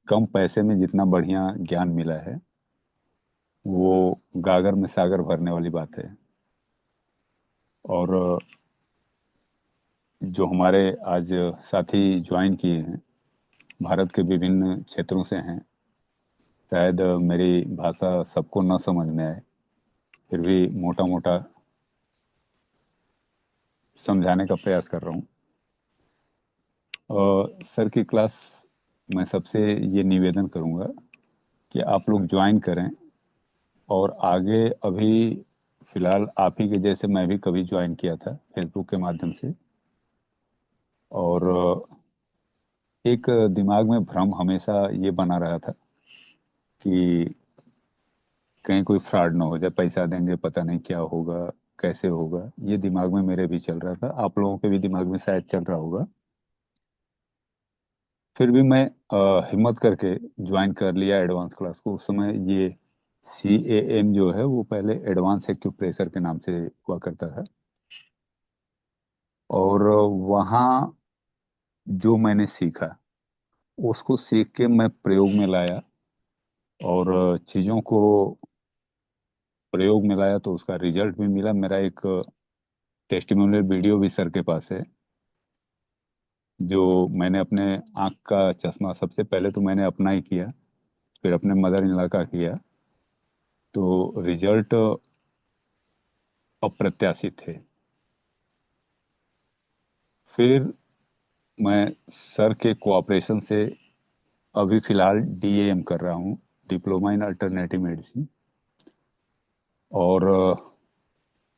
कम पैसे में जितना बढ़िया ज्ञान मिला है, वो गागर में सागर भरने वाली बात है। और जो हमारे आज साथी ज्वाइन किए हैं, भारत के विभिन्न क्षेत्रों से हैं। शायद मेरी भाषा सबको न समझ में आए, फिर भी मोटा मोटा समझाने का प्रयास कर रहा हूँ। सर की क्लास मैं सबसे ये निवेदन करूँगा कि आप लोग ज्वाइन करें, और आगे अभी फिलहाल आप ही के जैसे मैं भी कभी ज्वाइन किया था फेसबुक के माध्यम से। और एक दिमाग में भ्रम हमेशा ये बना रहा था कि कहीं कोई फ्रॉड ना हो जाए, पैसा देंगे पता नहीं क्या होगा, कैसे होगा। ये दिमाग में मेरे भी चल रहा था, आप लोगों के भी दिमाग में शायद चल रहा होगा। फिर भी मैं हिम्मत करके ज्वाइन कर लिया एडवांस क्लास को। उस समय ये CAM जो है वो पहले एडवांस एक्यूप्रेशर के नाम से हुआ करता था। और वहाँ जो मैंने सीखा, उसको सीख के मैं प्रयोग में लाया, और चीज़ों को प्रयोग में लाया तो उसका रिजल्ट भी मिला। मेरा एक टेस्टिमोनियल वीडियो भी सर के पास है, जो मैंने अपने आँख का चश्मा, सबसे पहले तो मैंने अपना ही किया, फिर अपने मदर इन लॉ का किया, तो रिजल्ट अप्रत्याशित थे। फिर मैं सर के कोऑपरेशन से अभी फिलहाल DAM कर रहा हूँ, डिप्लोमा इन अल्टरनेटिव मेडिसिन। और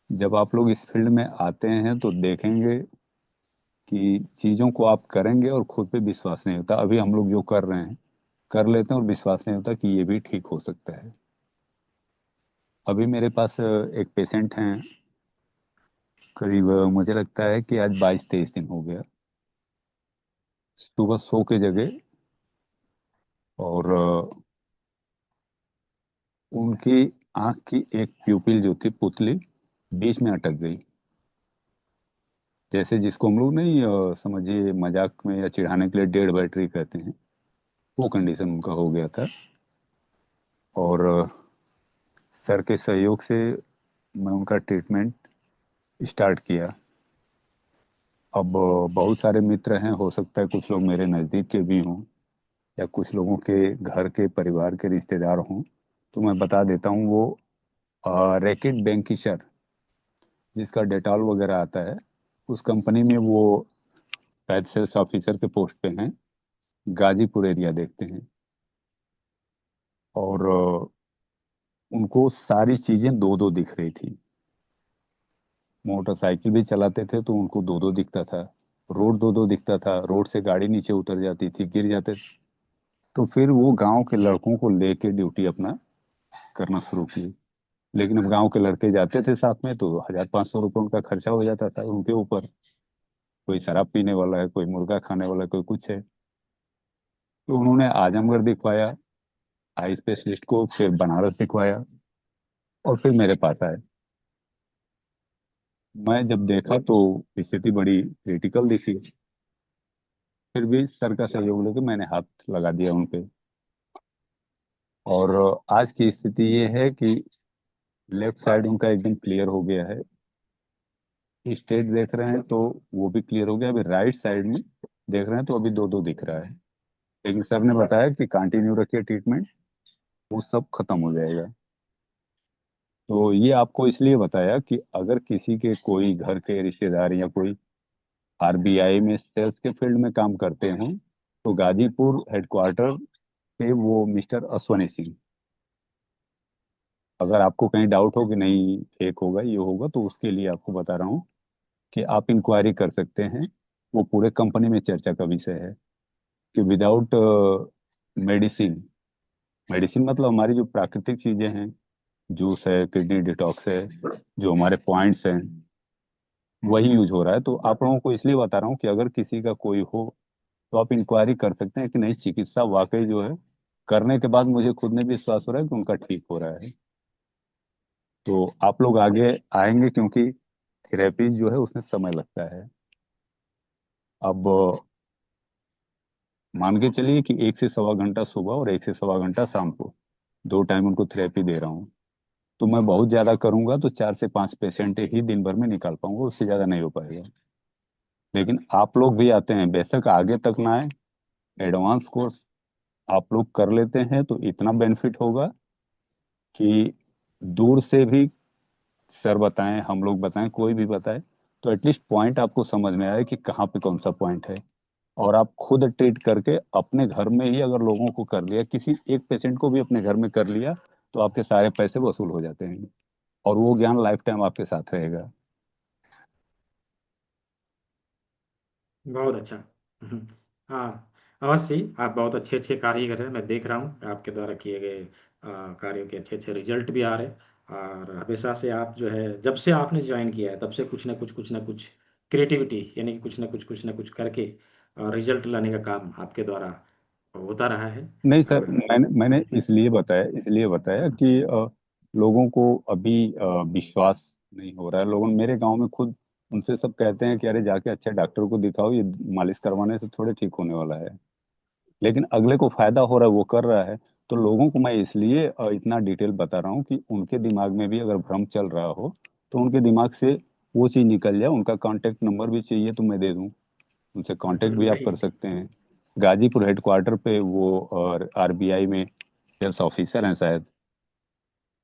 जब आप लोग इस फील्ड में आते हैं तो देखेंगे कि चीज़ों को आप करेंगे और खुद पे विश्वास नहीं होता। अभी हम लोग जो कर रहे हैं, कर लेते हैं और विश्वास नहीं होता कि ये भी ठीक हो सकता है। अभी मेरे पास एक पेशेंट हैं, करीब मुझे लगता है कि आज 22-23 दिन हो गया। सुबह सो के जगह, और उनकी आंख की एक प्यूपिल जो थी, पुतली, बीच में अटक गई। जैसे जिसको हम लोग नहीं समझिए मजाक में या चिढ़ाने के लिए डेड बैटरी कहते हैं, वो कंडीशन उनका हो गया था। और सर के सहयोग से मैं उनका ट्रीटमेंट स्टार्ट किया। अब बहुत सारे मित्र हैं, हो सकता है कुछ लोग मेरे नज़दीक के भी हों या कुछ लोगों के घर के परिवार के रिश्तेदार हों, तो मैं बता देता हूँ। वो रैकेट बैंकिशर, जिसका डेटॉल वगैरह आता है, उस कंपनी में वो शायद सेल्स ऑफिसर के पोस्ट पे हैं। गाजीपुर एरिया देखते हैं। और उनको सारी चीजें दो दो दिख रही थी। मोटरसाइकिल भी चलाते थे तो उनको दो दो दिखता था। रोड दो दो दिखता था, रोड से गाड़ी नीचे उतर जाती थी, गिर जाते थे। तो फिर वो गांव के लड़कों को लेके ड्यूटी अपना करना शुरू की। लेकिन अब गांव के लड़के जाते थे साथ में तो 1,500 रुपये उनका खर्चा हो जाता था उनके ऊपर। कोई शराब पीने वाला है, कोई मुर्गा खाने वाला है, कोई कुछ है। तो उन्होंने आजमगढ़ दिखवाया आई स्पेशलिस्ट को, फिर बनारस दिखवाया, और फिर मेरे पास आए। मैं जब देखा तो स्थिति बड़ी क्रिटिकल दिखी। फिर भी सर का सहयोग लेके मैंने हाथ लगा दिया उनपे। और आज की स्थिति ये है कि लेफ्ट साइड उनका एकदम क्लियर हो गया है। स्टेट देख रहे हैं तो वो भी क्लियर हो गया। अभी राइट साइड में देख रहे हैं तो अभी दो दो दिख रहा है। लेकिन सर ने बताया कि कंटिन्यू रखिए ट्रीटमेंट, वो सब खत्म हो जाएगा। तो ये आपको इसलिए बताया कि अगर किसी के कोई घर के रिश्तेदार या कोई आरबीआई में सेल्स के फील्ड में काम करते हैं, तो गाजीपुर हेडक्वार्टर पे वो मिस्टर अश्वनी सिंह, अगर आपको कहीं डाउट हो कि नहीं फेक होगा ये होगा, तो उसके लिए आपको बता रहा हूँ कि आप इंक्वायरी कर सकते हैं। वो पूरे कंपनी में चर्चा का विषय है कि विदाउट मेडिसिन, मेडिसिन मतलब हमारी जो प्राकृतिक चीजें हैं, जूस है, किडनी डिटॉक्स है, जो हमारे पॉइंट्स हैं, वही यूज हो रहा है। तो आप लोगों को इसलिए बता रहा हूँ कि अगर किसी का कोई हो तो आप इंक्वायरी कर सकते हैं कि नहीं चिकित्सा वाकई जो है, करने के बाद मुझे खुद ने भी विश्वास हो रहा है कि उनका ठीक हो रहा है। तो आप लोग आगे आएंगे, क्योंकि थेरेपी जो है उसमें समय लगता है। अब मान के चलिए कि 1 से 1.25 घंटा सुबह और 1 से 1.25 घंटा शाम को, 2 टाइम उनको थेरेपी दे रहा हूँ। तो मैं बहुत ज्यादा करूंगा तो 4 से 5 पेशेंट ही दिन भर में निकाल पाऊंगा, उससे ज्यादा नहीं हो पाएगा। लेकिन आप लोग भी आते हैं, बेशक आगे तक ना आए, एडवांस कोर्स आप लोग कर लेते हैं तो इतना बेनिफिट होगा कि दूर से भी सर बताएं, हम लोग बताएं, कोई भी बताए, तो एटलीस्ट पॉइंट आपको समझ में आए कि कहाँ पे कौन सा पॉइंट है। और आप खुद ट्रीट करके अपने घर में ही अगर लोगों को कर लिया, किसी एक पेशेंट को भी अपने घर में कर लिया, तो आपके सारे पैसे वसूल हो जाते हैं। और वो ज्ञान लाइफ टाइम आपके साथ रहेगा। बहुत अच्छा। हम्म, हाँ, अवश्य ही आप बहुत अच्छे अच्छे कार्य कर रहे हैं। मैं देख रहा हूँ आपके द्वारा किए गए कार्यों के अच्छे अच्छे रिजल्ट भी आ रहे हैं। और हमेशा से आप जो है, जब से आपने ज्वाइन किया है तब से कुछ ना कुछ क्रिएटिविटी, यानी कि कुछ ना कुछ करके रिजल्ट लाने का काम आपके द्वारा होता रहा है। नहीं सर, और मैंने इसलिए बताया कि लोगों को अभी विश्वास नहीं हो रहा है। लोगों मेरे गांव में खुद उनसे सब कहते हैं कि अरे जाके अच्छे डॉक्टर को दिखाओ, ये मालिश करवाने से थोड़े ठीक होने वाला है। लेकिन अगले को फायदा हो रहा है, वो कर रहा है। तो लोगों को मैं इसलिए इतना डिटेल बता रहा हूँ कि उनके दिमाग में भी अगर भ्रम चल रहा हो तो उनके दिमाग से वो चीज़ निकल जाए। उनका कांटेक्ट नंबर भी चाहिए तो मैं दे दूँ, उनसे कांटेक्ट भी आप नहीं, कर सकते हैं। गाजीपुर हेडक्वार्टर पे वो और आरबीआई में सेल्स ऑफिसर हैं शायद।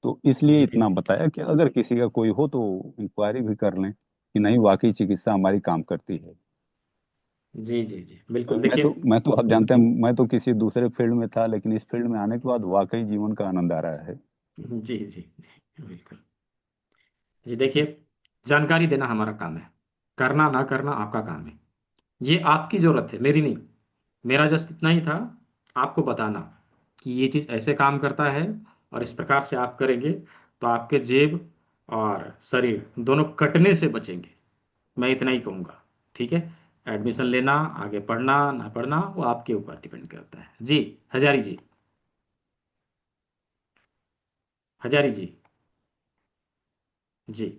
तो इसलिए जी इतना जी बताया कि अगर किसी का कोई हो तो इंक्वायरी भी कर लें कि नहीं वाकई चिकित्सा हमारी काम करती है। जी जी जी, बिल्कुल। देखिए, मैं तो आप जानते हैं, मैं तो किसी दूसरे फील्ड में था, लेकिन इस फील्ड में आने के बाद वाकई जीवन का आनंद आ रहा है। जी जी जी, बिल्कुल। जी देखिए, जानकारी देना हमारा काम है, करना ना करना आपका काम है। ये आपकी जरूरत है, मेरी नहीं। मेरा जस्ट इतना ही था, आपको बताना कि ये चीज़ ऐसे काम करता है, और इस प्रकार से आप करेंगे तो आपके जेब और शरीर दोनों कटने से बचेंगे। मैं इतना ही कहूँगा। ठीक है, एडमिशन लेना, आगे पढ़ना ना पढ़ना, वो आपके ऊपर डिपेंड करता है। जी, हजारी जी, हजारी जी, जी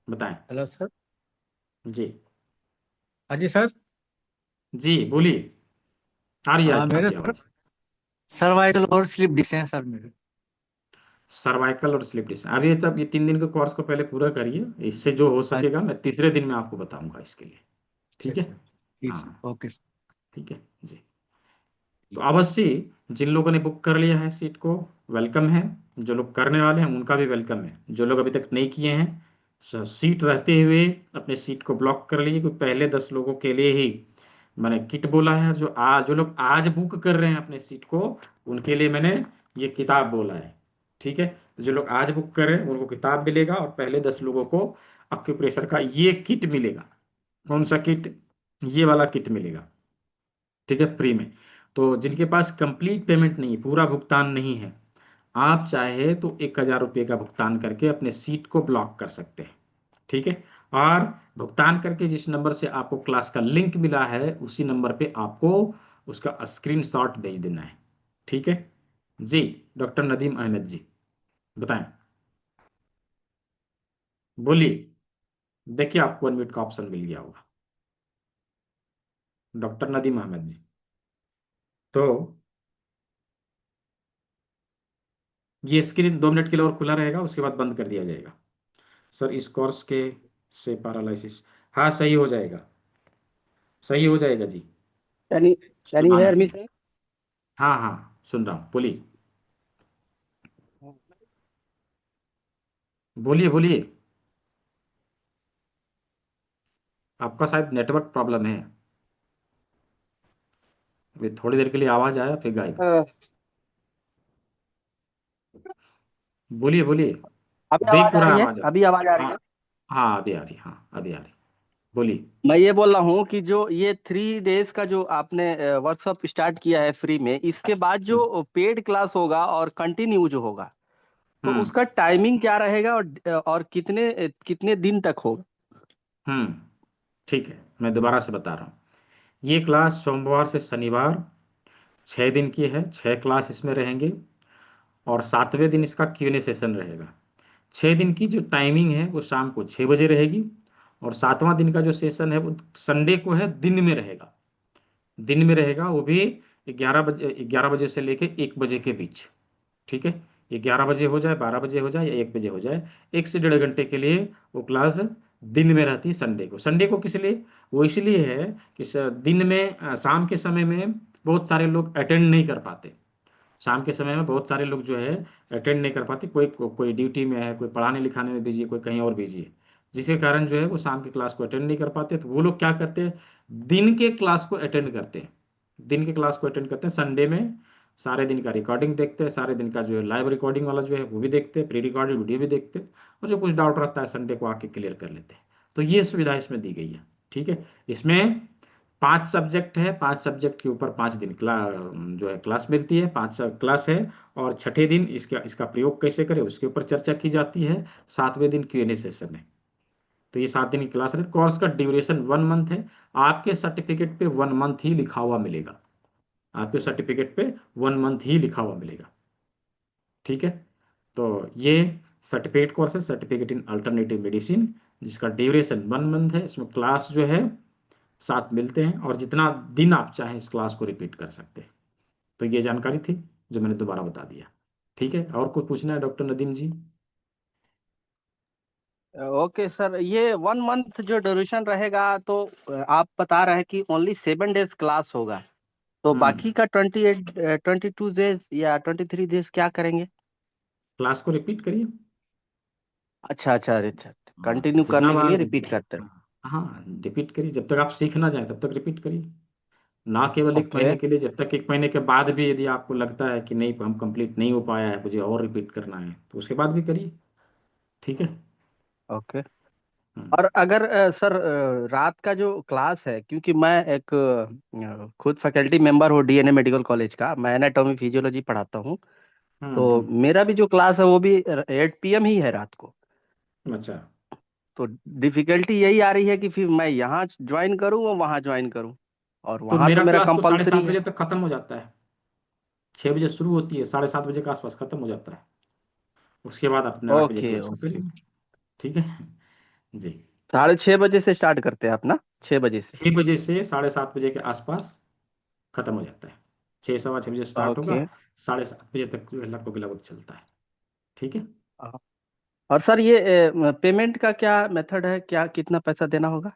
बताएं। Hello sir. जी हाँ जी सर। जी बोलिए। आ रही है हाँ मेरे आपकी सर आवाज। सर्वाइकल और स्लीप डिस हैं सर मेरे। सर्वाइकल और स्लिप डिस्क, अब ये तब ये 3 दिन के कोर्स को पहले पूरा करिए, इससे जो हो हाँ सकेगा मैं तीसरे दिन में आपको बताऊंगा इसके लिए। अच्छा ठीक है। सर। ठीक हाँ। Sir, okay sir. ठीक है जी। तो जी। अवश्य जिन लोगों ने बुक कर लिया है सीट को, वेलकम है। जो लोग करने वाले हैं उनका भी वेलकम है। जो लोग अभी तक नहीं किए हैं, सीट रहते हुए अपने सीट को ब्लॉक कर लीजिए, क्योंकि पहले 10 लोगों के लिए ही मैंने किट बोला है। जो लोग आज बुक कर रहे हैं अपने सीट को, उनके लिए मैंने ये किताब बोला है। ठीक है। तो जो लोग आज बुक कर रहे हैं उनको किताब मिलेगा, और पहले 10 लोगों को अक्यूप्रेशर का ये किट मिलेगा। कौन सा किट? ये वाला किट मिलेगा। ठीक है, फ्री में। तो जिनके पास कंप्लीट पेमेंट नहीं है, पूरा भुगतान नहीं है, आप चाहे तो 1,000 रुपये का भुगतान करके अपने सीट को ब्लॉक कर सकते हैं। ठीक है। और भुगतान करके जिस नंबर से आपको क्लास का लिंक मिला है, उसी नंबर पे आपको उसका स्क्रीनशॉट भेज देना है। ठीक है जी। डॉक्टर नदीम अहमद जी, बताएं। बोलिए। देखिए आपको अनम्यूट का ऑप्शन मिल गया होगा। डॉक्टर नदीम अहमद जी। तो ये स्क्रीन 2 मिनट के लिए और खुला रहेगा, उसके बाद बंद कर दिया जाएगा। सर इस कोर्स के से पैरालिसिस, हाँ सही हो जाएगा। सही हो जाएगा जी। Can you सुनाना hear me, चाहिए। sir? हाँ हाँ, सुन रहा हूँ, बोलिए। बोलिए बोलिए। आपका शायद नेटवर्क प्रॉब्लम है। अभी थोड़ी देर के लिए आवाज आया फिर गायब। Uh, बोलिए बोलिए। अभी ब्रेक आवाज हो आ रहा है रही है? आवाज। अभी आवाज आ रही हाँ है? हाँ, अभी आ रही, हाँ अभी आ रही। बोलिए। मैं ये बोल रहा हूँ कि जो ये 3 डेज का जो आपने वर्कशॉप स्टार्ट किया है फ्री में, इसके बाद हम्म जो पेड क्लास होगा और कंटिन्यू जो होगा, तो हम्म उसका टाइमिंग क्या रहेगा और कितने कितने दिन तक होगा? हम्म, ठीक है, मैं दोबारा से बता रहा हूँ। ये क्लास सोमवार से शनिवार 6 दिन की है, 6 क्लास इसमें रहेंगे। और 7वें दिन इसका Q&A सेशन रहेगा। 6 दिन की जो टाइमिंग है वो शाम को 6 बजे रहेगी। और 7वां दिन का जो सेशन है वो संडे को है, दिन में रहेगा। दिन में रहेगा, वो भी 11 बजे से लेके 1 बजे के बीच। ठीक है। 11 बजे हो जाए, 12 बजे हो जाए, या 1 बजे हो जाए, 1 से 1.5 घंटे के लिए वो क्लास दिन में रहती है संडे को। संडे को किस लिए? वो इसलिए है कि दिन में शाम के समय में बहुत सारे लोग अटेंड नहीं कर पाते। शाम के समय में बहुत सारे लोग जो है अटेंड नहीं कर पाते। कोई ड्यूटी में है, कोई पढ़ाने लिखाने में बिजी है, कोई कहीं और बिजी है, जिसके कारण जो है वो शाम की क्लास को अटेंड नहीं कर पाते। तो वो लोग क्या करते हैं, दिन के क्लास को अटेंड करते हैं। दिन के क्लास को अटेंड करते हैं संडे में। सारे दिन का रिकॉर्डिंग देखते हैं, सारे दिन का जो है लाइव रिकॉर्डिंग वाला जो है वो भी देखते हैं, प्री रिकॉर्डेड वीडियो भी देखते हैं। और जो कुछ डाउट रहता है संडे को आके क्लियर कर लेते हैं। तो ये सुविधा इसमें दी गई है। ठीक है। इसमें 5 सब्जेक्ट है, 5 सब्जेक्ट के ऊपर 5 दिन जो है क्लास मिलती है, 5 क्लास है। और छठे दिन इसका इसका प्रयोग कैसे करें उसके ऊपर चर्चा की जाती है। 7वें दिन Q&A सेशन है। तो ये 7 दिन की क्लास है। कोर्स का ड्यूरेशन 1 मंथ है। आपके सर्टिफिकेट पे 1 मंथ ही लिखा हुआ मिलेगा। आपके सर्टिफिकेट पे 1 मंथ ही लिखा हुआ मिलेगा। ठीक है। तो ये सर्टिफिकेट कोर्स है, सर्टिफिकेट इन अल्टरनेटिव मेडिसिन, जिसका ड्यूरेशन 1 मंथ है। इसमें क्लास जो है 7 मिलते हैं, और जितना दिन आप चाहें इस क्लास को रिपीट कर सकते हैं। तो ये जानकारी थी जो मैंने दोबारा बता दिया। ठीक है, और कुछ पूछना है डॉक्टर नदीम जी? ओके सर, ये 1 मंथ जो ड्यूरेशन रहेगा, तो आप बता रहे हैं कि ओनली 7 डेज क्लास होगा, तो हम्म, बाकी का 22 डेज या 23 डेज क्या करेंगे? क्लास को रिपीट करिए। अच्छा अच्छा अच्छा। हाँ, कंटिन्यू जितना करने के लिए बार, रिपीट करते हैं। हाँ रिपीट करिए, जब तक आप सीख ना जाए तब तक रिपीट करिए। ना केवल एक ओके महीने के लिए, जब तक 1 महीने के बाद भी यदि आपको लगता है कि नहीं हम कंप्लीट नहीं हो पाया है, मुझे और रिपीट करना है, तो उसके बाद भी करिए। ठीक है। ओके। हम्म और अगर सर रात का जो क्लास है, क्योंकि मैं एक खुद फैकल्टी मेंबर हूँ डीएनए मेडिकल कॉलेज का, मैं एनाटॉमी फिजियोलॉजी पढ़ाता हूँ। तो हम्म। मेरा भी जो क्लास है वो भी 8 PM ही है रात को। अच्छा। तो डिफिकल्टी यही आ रही है कि फिर मैं यहाँ ज्वाइन करूँ और वहाँ ज्वाइन करूँ, और तो वहाँ तो मेरा मेरा क्लास तो साढ़े कंपलसरी सात है। बजे तक खत्म हो जाता है। 6 बजे शुरू होती है, 7:30 बजे के आसपास खत्म हो जाता है। उसके बाद अपने 8 बजे ओके क्लास को ओके। करिए। ठीक है जी। 6:30 बजे से स्टार्ट करते हैं आप ना? 6 बजे से? 6 बजे से 7:30 बजे के आसपास खत्म हो जाता है। 6 सवा 6 बजे स्टार्ट होगा, ओके। 7:30 बजे तक जो है लगभग लगभग चलता है। ठीक है। और सर ये पेमेंट का क्या मेथड है, क्या कितना पैसा देना होगा?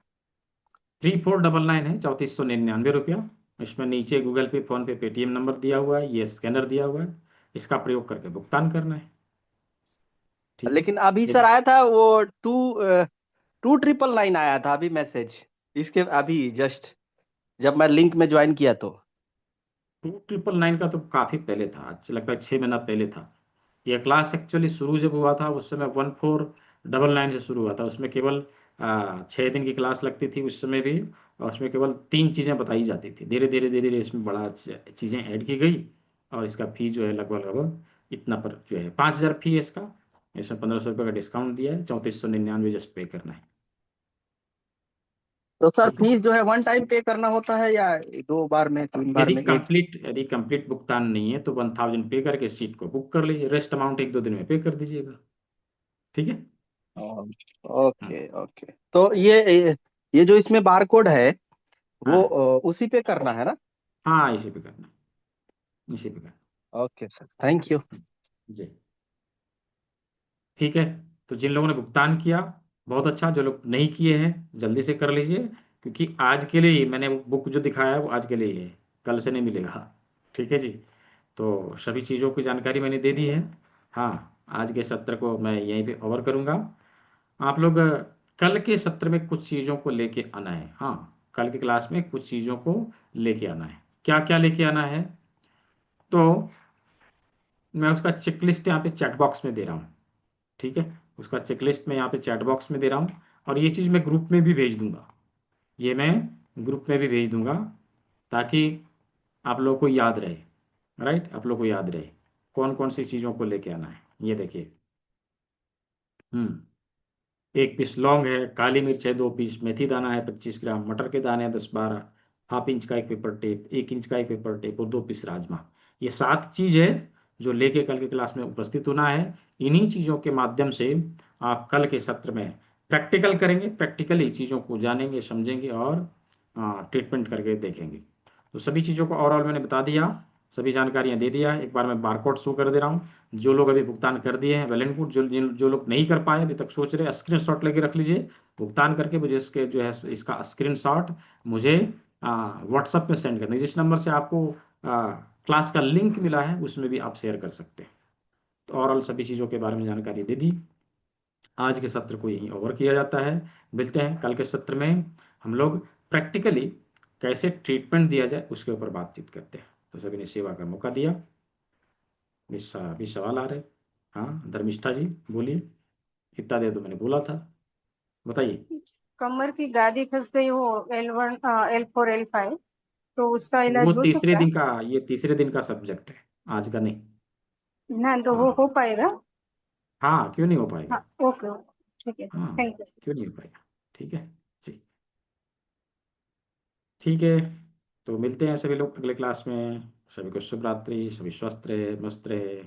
3499 है, 3499 रुपया। इसमें नीचे गूगल पे, फोन पे, पेटीएम नंबर दिया हुआ है, ये स्कैनर दिया हुआ है, इसका प्रयोग करके भुगतान करना है। ठीक है। लेकिन अभी ये सर आया था वो 2999 आया था अभी मैसेज, इसके अभी जस्ट जब मैं लिंक में ज्वाइन किया तो। 2999 का तो काफी पहले था, आज लगभग 6 महीना पहले था। ये क्लास एक्चुअली शुरू जब हुआ था उस समय 1499 से शुरू हुआ था। उसमें केवल 6 दिन की क्लास लगती थी उस समय भी, और उसमें केवल 3 चीज़ें बताई जाती थी। धीरे धीरे धीरे धीरे इसमें बड़ा चीज़ें ऐड की गई, और इसका फी जो है लगभग लगभग इतना पर जो है 5,000 फी है इसका। इसमें 1,500 रुपये का डिस्काउंट दिया है, 3499 जस्ट पे करना है। तो सर ठीक है। फीस जो है वन टाइम पे करना होता है या 2 बार में, 3 बार में, एक? यदि कंप्लीट भुगतान नहीं है तो 1,000 पे करके सीट को बुक कर लीजिए, रेस्ट अमाउंट 1-2 दिन में पे कर दीजिएगा। ठीक है। हम्म। Okay okay. तो ये जो इसमें बार कोड है वो हाँ उसी पे करना है ना? हाँ, इसी पे करना है, इसी पे करना ओके सर, थैंक यू। है। जी। ठीक है। तो जिन लोगों ने भुगतान किया, बहुत अच्छा। जो लोग नहीं किए हैं जल्दी से कर लीजिए, क्योंकि आज के लिए ही मैंने वो बुक जो दिखाया है वो आज के लिए ही है, कल से नहीं मिलेगा। ठीक है जी। तो सभी चीज़ों की जानकारी मैंने दे दी है। हाँ, आज के सत्र को मैं यहीं पे ओवर करूँगा। आप लोग कल के सत्र में कुछ चीज़ों को लेके आना है। हाँ, कल की क्लास में कुछ चीज़ों को लेके आना है। क्या क्या लेके आना है? तो मैं उसका चेकलिस्ट यहाँ पे चैट बॉक्स में दे रहा हूँ। ठीक है। उसका चेकलिस्ट मैं यहाँ पे चैट बॉक्स में दे रहा हूँ, और ये चीज़ मैं ग्रुप में भी भेज दूंगा। ये मैं ग्रुप में भी भेज दूंगा, ताकि आप लोगों को याद रहे। राइट, आप लोगों को याद रहे कौन कौन सी चीज़ों को लेके आना है। ये देखिए। 1 पीस लौंग है, काली मिर्च है 2 पीस, मेथी दाना है 25 ग्राम, मटर के दाने हैं 10-12, हाफ इंच का एक पेपर टेप, 1 इंच का एक पेपर टेप, और 2 पीस राजमा। ये 7 चीज़ है जो लेके कल की क्लास में उपस्थित होना है। इन्हीं चीज़ों के माध्यम से आप कल के सत्र में प्रैक्टिकल करेंगे, प्रैक्टिकली चीज़ों को जानेंगे, समझेंगे, और ट्रीटमेंट करके देखेंगे। तो सभी चीज़ों को ओवरऑल मैंने बता दिया, सभी जानकारियाँ दे दिया है। एक बार मैं बारकोड शो कर दे रहा हूँ। जो लोग अभी भुगतान कर दिए हैं वेल एंड गुड। जो लोग नहीं कर पाए, अभी तक सोच रहे, स्क्रीनशॉट लेके रख लीजिए। भुगतान करके मुझे इसके जो है इसका स्क्रीनशॉट मुझे व्हाट्सएप में सेंड करना है। जिस नंबर से आपको क्लास का लिंक मिला है उसमें भी आप शेयर कर सकते हैं। तो ओवरऑल सभी चीज़ों के बारे में जानकारी दे दी। आज के सत्र को यहीं ओवर किया जाता है। मिलते हैं कल के सत्र में। हम लोग प्रैक्टिकली कैसे ट्रीटमेंट दिया जाए उसके ऊपर बातचीत करते हैं। तो सभी ने सेवा का मौका दिया। भी सवाल आ रहे? हाँ, धर्मिष्ठा जी बोलिए। इतना देर तो मैंने बोला था, बताइए। कमर की गादी फंस गई हो, L1 L4 L5, तो उसका वो इलाज हो तीसरे सकता है दिन का ये तीसरे दिन का सब्जेक्ट है, आज का नहीं। ना? तो वो हाँ हो पाएगा? हाँ, क्यों नहीं हो हाँ, पाएगा। ओके ओके, ठीक है, हाँ, थैंक यू। क्यों नहीं हो पाएगा। ठीक है जी। ठीक है। तो मिलते हैं सभी लोग अगले क्लास में। सभी को शुभ रात्रि, सभी स्वस्थ रहे, मस्त रहे।